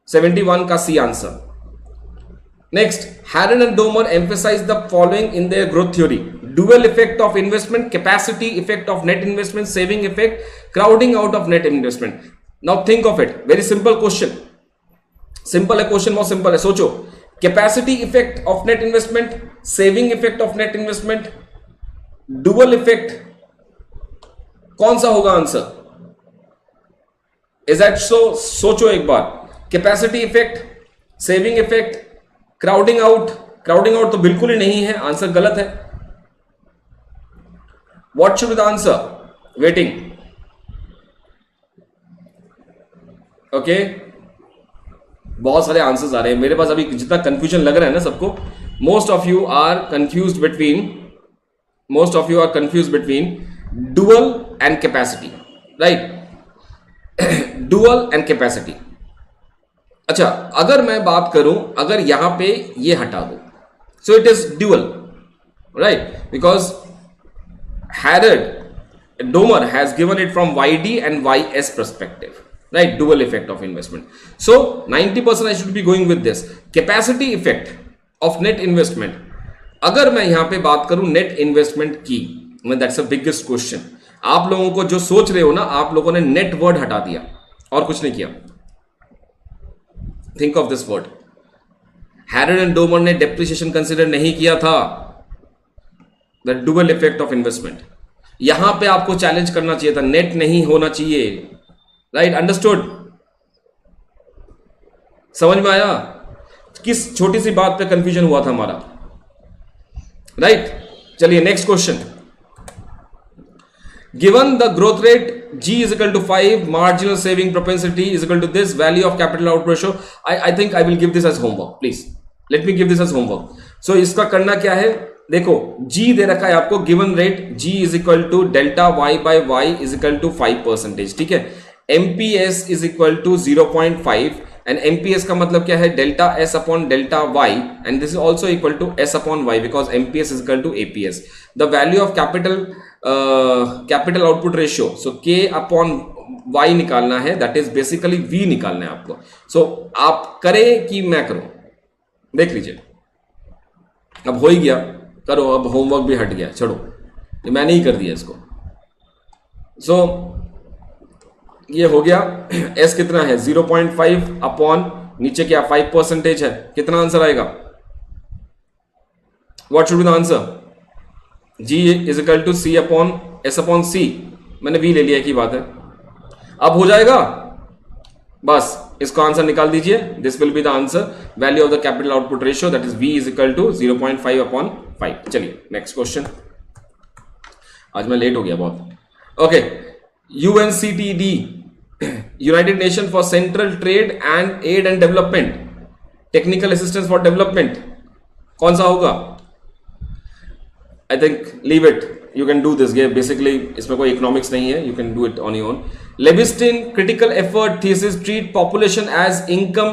71 का C answer. Next, Harrod and Domar emphasize the following in their growth theory: dual effect of investment, capacity effect of net investment, saving effect, crowding out of net investment. Now think of it, very simple question. Simple है क्वेश्चन, बहुत सिंपल है. सोचो, capacity effect of net investment, saving effect of net investment, dual effect, कौन सा होगा आंसर? Is that so? सोचो एक बार. Capacity effect, saving effect, crowding out. Crowding out तो बिल्कुल ही नहीं है, आंसर गलत है. What should be the answer? Waiting. Okay, बहुत सारे आंसर्स आ रहे हैं मेरे पास अभी. जितना कंफ्यूजन लग रहा है ना सबको, most of you are confuse between dual and capacity, right? Dual and capacity. अच्छा, अगर मैं बात करूं, अगर यहां पे ये हटा दो, so it is dual, right? Because Harrod Domar has given it from YD and YS perspective. Right, dual effect of investment. So 90% I should be going with this. Capacity effect of net investment. अगर मैं यहां पे बात करूं नेट इन्वेस्टमेंट की, दैट्स अ बिगेस्ट क्वेश्चन. आप लोगों को जो सोच रहे हो ना, आप लोगों ने नेट वर्ड हटा दिया और कुछ नहीं किया. Think of this word. Harrod and Domar ने डेप्रिसिएशन कंसिडर नहीं किया था. The dual effect of investment. यहां पे आपको चैलेंज करना चाहिए था, नेट नहीं होना चाहिए. Right, understood? समझ में आया? किस छोटी सी बात पे कंफ्यूजन हुआ था हमारा, राइट? चलिए next question. Given the growth rate G is equal to 5, marginal saving propensity is equal to this, value of capital output ratio. I think I will give this as homework. Please let me give this as homework. So इसका करना क्या है? देखो, G दे रखा है आपको, given rate G is equal to delta Y by Y is equal to 5%. ठीक है. MPS is equal to 0.5 and MPS का मतलब क्या है? Delta S upon delta Y and this is also equal to S upon Y because MPS is equal to APS. The value of capital output ratio, so K upon Y निकालना है, that is basically V निकालना है आपको. So आप करें कि मैं करूं? देख लीजिए, अब हो ही गया, करो. अब होमवर्क भी हट गया, छोड़ो, ये मैंने ही कर दिया इसको. So ये हो गया. S कितना है? 0.5 अपॉन नीचे क्या 5% है. कितना आंसर आएगा? What should be the answer? G is equal to C upon S upon C. मैंने V ले लिया, एक ही बात है. अब हो जाएगा, बस इसको आंसर निकाल दीजिए. This will be the answer. Value of the capital output ratio, that is V is equal to 0.5 upon 5. चलिए नेक्स्ट क्वेश्चन. आज मैं लेट हो गया बहुत. Okay, UNCTD, United Nations for Central Trade and Aid and Development, Technical Assistance for Development, कौन सा होगा? I think leave it. You can do this. ये basically इसमें कोई economics नहीं है. You can do it on your own. Lebestin critical effort thesis treat population as income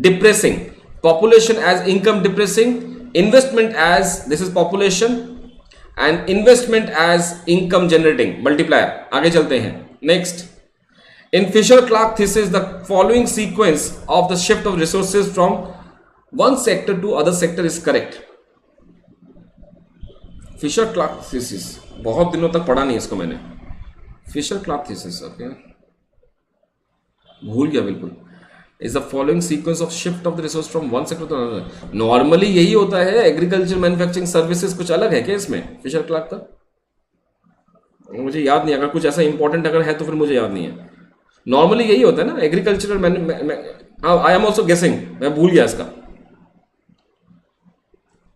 depressing. Population as income depressing. Investment as, this is population, and investment as income generating, multiplier. आगे चलते हैं. Next, in Fisher-Clarke thesis, the following sequence of the shift of resources from one sector to other sector is correct. Fisher-Clarke thesis, बहुत दिनों तक पढ़ा नहीं इसको मैंने. Fisher-Clarke thesis, okay, भूल गया बिल्कुल. Is the following sequence of shift of the resource from one sector to another. Normally यही होता है. Agriculture, manufacturing, services कुछ अलग है क्या इसमें Fisher-Clarke का? मुझे याद नहीं. अगर कुछ ऐसा इंपॉर्टेंट अगर है तो फिर मुझे याद नहीं है. नॉर्मली यही होता है ना, एग्रीकल्चरल. आई एम ऑल्सो गेसिंग, मैं भूल गया इसका.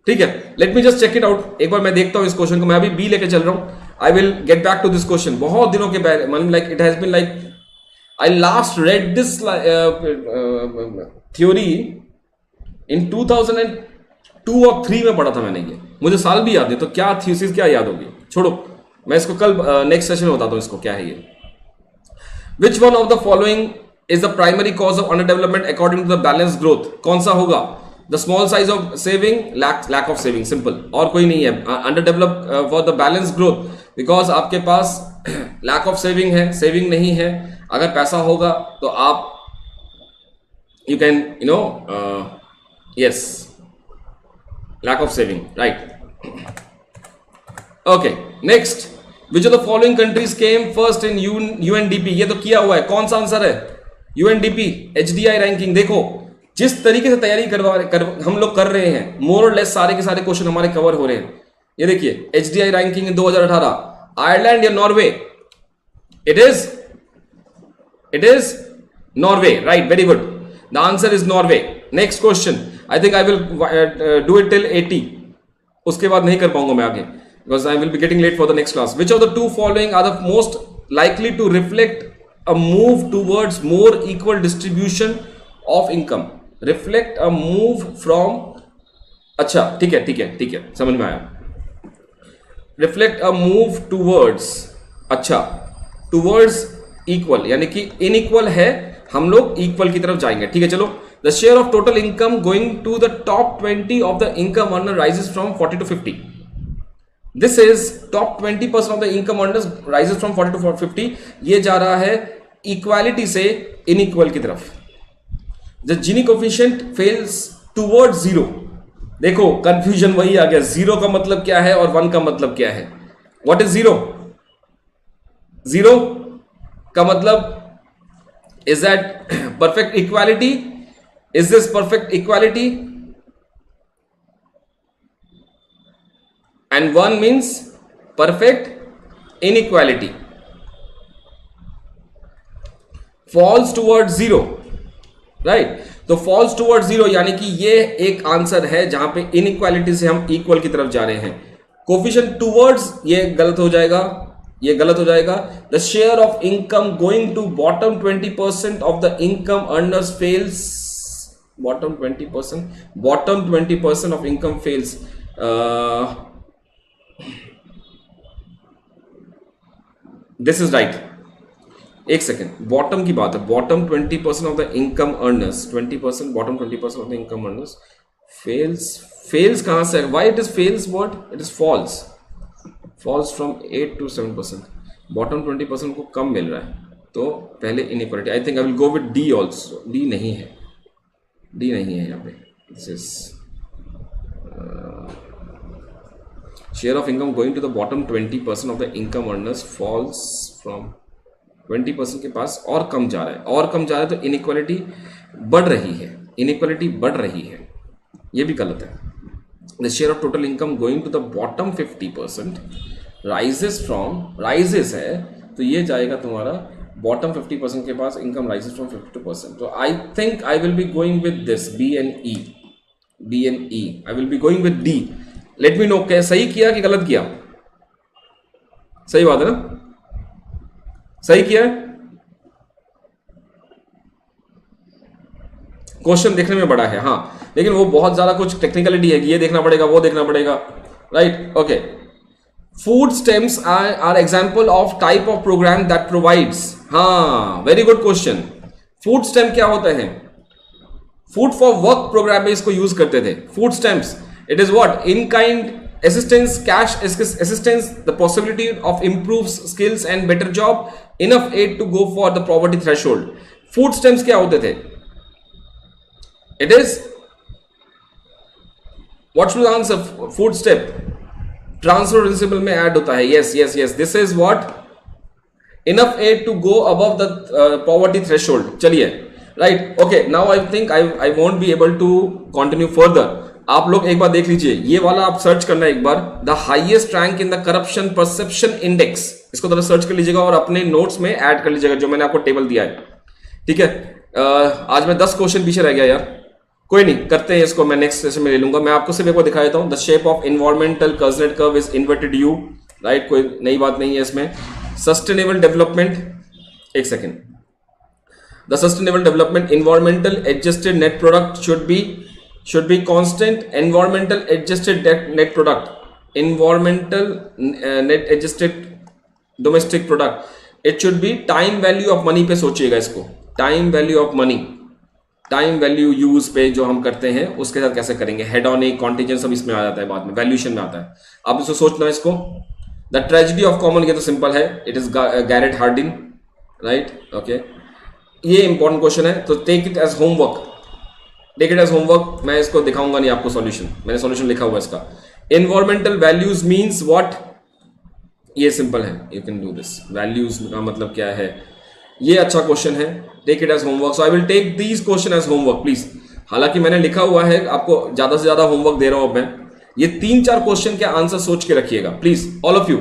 ठीक है, let me just check it out. एक बार मैं देखता हूं इस क्वेश्चन को. मैं अभी बी लेके चल रहा हूं. I will get back to this question. बहुत दिनों के बाद, मतलब like it has been like I last read this theory in 2002 और 3 में पढ़ा था मैंने. ये मुझे साल भी याद नहीं, तो क्या थ्योसिस क्या याद होगी. छोड़ो, मैं इसको कल नेक्स्ट सेशन में बताता हूं इसको क्या है ये. Which one of the following is the primary cause of under development according to the balance growth. कौन सा होगा? The small size of saving, lack of saving, simple, और कोई नहीं है. Under develop for the balance growth, because आपके पास लैक ऑफ सेविंग है, सेविंग नहीं है. अगर पैसा होगा तो आप you can yes, lack of saving, right. Okay, next, which of the following countries came first in UNDP. ये तो किया हुआ है, कौन सा आंसर है? UNDP HDI ranking. देखो जिस तरीके से तैयारी हम लोग कर रहे हैं, मोर और लेस सारे के सारे क्वेश्चन हमारे कवर हो रहे हैं. ये देखिए एचडीआई रैंकिंग इन 2018, आयरलैंड या Norway? It is Norway, right, very good. The answer is Norway. Next question, I think I will do it till 80, उसके बाद नहीं कर पाऊंगा मैं आगे, because I will be getting late for the next class. Which of the two following are the most likely to reflect a move towards more equal distribution of income? Reflect a move from, अच्छा ठीक है, समझ में आया. Reflect a move towards, अच्छा, towards equal, यानी कि inequal है, हम लोग equal की तरफ जाएंगे. ठीक है, चलो. The share of total income going to the top 20 of the income earner rises from 40 to 50. This is top 20% of the income earners rises from 40 to 50. ये जा रहा है इक्वालिटी से इनइक्वल की तरफ. The Gini coefficient fails towards zero. देखो कंफ्यूजन वही आ गया. जीरो का मतलब क्या है और वन का मतलब क्या है? What is zero? जीरो का मतलब is that perfect equality? Is this perfect equality? And one means perfect inequality. Falls towards zero, right? तो falls towards zero यानी कि ये एक आंसर है जहां पे inequality से हम equal की तरफ जा रहे हैं. Coefficient towards ये गलत हो जाएगा, ये गलत हो जाएगा. The share of income going to bottom 20% of the income earners fails. Bottom 20% of income fails. This is right. एक सेकेंड, बॉटम की बात है. Bottom 20% of the income earners, 20%, bottom 20% of the income earners fails कहां से? Why it is fails? What it is? Falls from 8 to 7%. Bottom 20% को कम मिल रहा है, तो पहले inequality. I think I will go with D also. D नहीं है यहाँ पे. This is share of income going to the bottom 20% of the income earners falls from 20% के पास और कम जा रहा है, तो inequality बढ़ रही है. ये भी गलत है. The share of total income going to the bottom 50% rises है, तो ये जाएगा तुम्हारा bottom 50% के पास income rises from 52%. So I think I will be going with this B and E. I will be going with D. Let me know क्या सही किया कि गलत किया. सही बात है ना? सही किया है. क्वेश्चन देखने में बड़ा है, हाँ, लेकिन वो बहुत ज्यादा कुछ टेक्निकलिटी है कि ये देखना पड़ेगा, वो देखना पड़ेगा, right. Okay, food stamps are example of type of program that provides. हाँ, very good question. Food stamp क्या होता है? फूड फॉर वर्क प्रोग्राम में इसको यूज करते थे. Food stamps, it is what? In kind assistance, cash assistance, the possibility of improved skills and better job, enough aid to go for the poverty threshold. Food stamps क्या होते थे? It is, what should the answer? Food stamp transfer principle में add होता है. Yes. This is what? Enough aid to go above the poverty threshold. चलिए, right? Okay. Now I think I won't be able to continue further. आप लोग एक बार देख लीजिए, ये वाला आप सर्च करना एक बार, the highest rank in the corruption perception index. इसको थोड़ा सर्च कर लीजिएगा और अपने नोट्स में ऐड कर लीजिएगा, जो मैंने आपको टेबल दिया है. ठीक है, आज मैं 10 क्वेश्चन पीछे रह गया यार. कोई नहीं, करते हैं इसको, मैं नेक्स्ट सेशन में ले लूंगा. मैं आपको सिर्फ एक बार दिखा देता हूं. The shape of environmental Kuznets curve is inverted U, right. कोई नई बात नहीं है इसमें. सस्टेनेबल डेवलपमेंट, एक second. The sustainable development environmental adjusted net product should be constant. Environmental adjusted net product, environmental net adjusted domestic product, it should be time value of money पे सोचिएगा इसको. time value of money, time value use पे जो हम करते हैं उसके साथ कैसे करेंगे, हेड ऑन, एक कॉन्टीजेंट, सब इसमें आ जाता है, बाद में वैल्यूएशन में आता है। आप इसको सोचना है इसको। द ट्रेजेडी ऑफ कॉमन, ये तो सिंपल है, it is Garrett Hardin, right, okay. ये इंपॉर्टेंट क्वेश्चन है, तो take it as homework, take it as homework. मैं इसको दिखाऊंगा नहीं आपको सॉल्यूशन, मैंने सॉल्यूशन लिखा हुआ इसका। एनवायरमेंटल वैल्यूज मींस व्हाट, ये सिंपल है, you can do this. Values का मतलब क्या है, ये अच्छा क्वेश्चन है, take it as homework. So I will take these question as homework please. हालांकि मैंने लिखा हुआ है, आपको ज्यादा से ज्यादा होमवर्क दे रहा हूं मैं। ये 3-4 क्वेश्चन के आंसर सोच के रखिएगा please, all of you,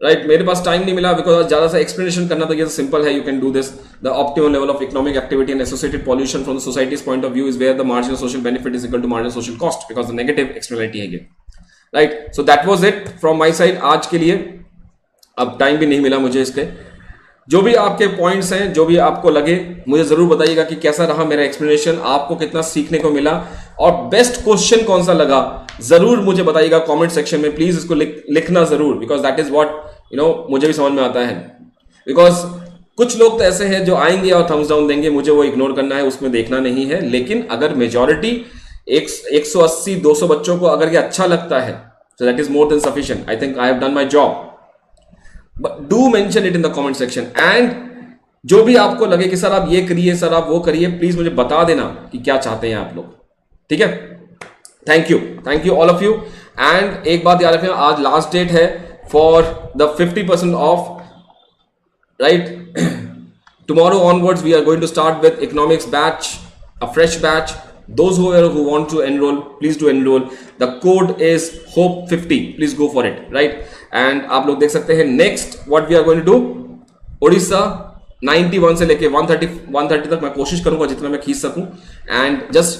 right. मेरे पास टाइम नहीं मिला बिकॉज ज्यादा सा एक्सप्लेनेशन करना, तो ये सिंपल है, you can do this. The optimum level of economic activity and associated pollution from the society's point of view is where the marginal social benefit is equal to marginal social cost, because the negative externality है ये, right. So that was it from my side आज के लिए। अब टाइम भी नहीं मिला मुझे इसके। जो भी आपके पॉइंट्स हैं, जो भी आपको लगे, मुझे जरूर बताइएगा कि कैसा रहा मेरा एक्सप्लेनेशन, आपको कितना सीखने को मिला, और बेस्ट क्वेश्चन कौन सा लगा जरूर मुझे बताइएगा कमेंट सेक्शन में प्लीज। इसको लिखना जरूर, बिकॉज दैट इज व्हाट मुझे भी समझ में आता है। बिकॉज कुछ लोग तो ऐसे हैं जो आएंगे और थम्स डाउन देंगे, मुझे वो इग्नोर करना है, उसमें देखना नहीं है। लेकिन अगर मेजॉरिटी 180-200 बच्चों को अगर ये अच्छा लगता है, so that is more than sufficient. I think I have done my job. But do mention it in the comment section. And जो भी आपको लगे कि सर आप ये करिए, सर आप वो करिए, प्लीज मुझे बता देना कि क्या चाहते हैं आप लोग, ठीक है। Thank you all of you. And एक बात याद रखना, आज लास्ट डेट है for the 50% off, right. Tomorrow onwards we are going to start with economics batch, a fresh batch. Those who want to enroll, please do enroll. The code is HOPE50. Please go for it, right? And आप लोग देख सकते हैं next what we are going to do. Odisha 91 से लेके 130 तक मैं कोशिश करूंगा जितना मैं खींच सकूं। And just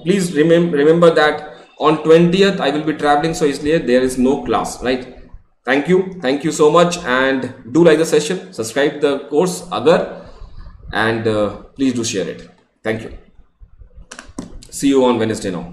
please remember that on 20th I will be traveling, so इसलिए there is no class, right? Thank you so much, and do like the session, subscribe the course अगर, and please do share it. Thank you. See you on Wednesday now.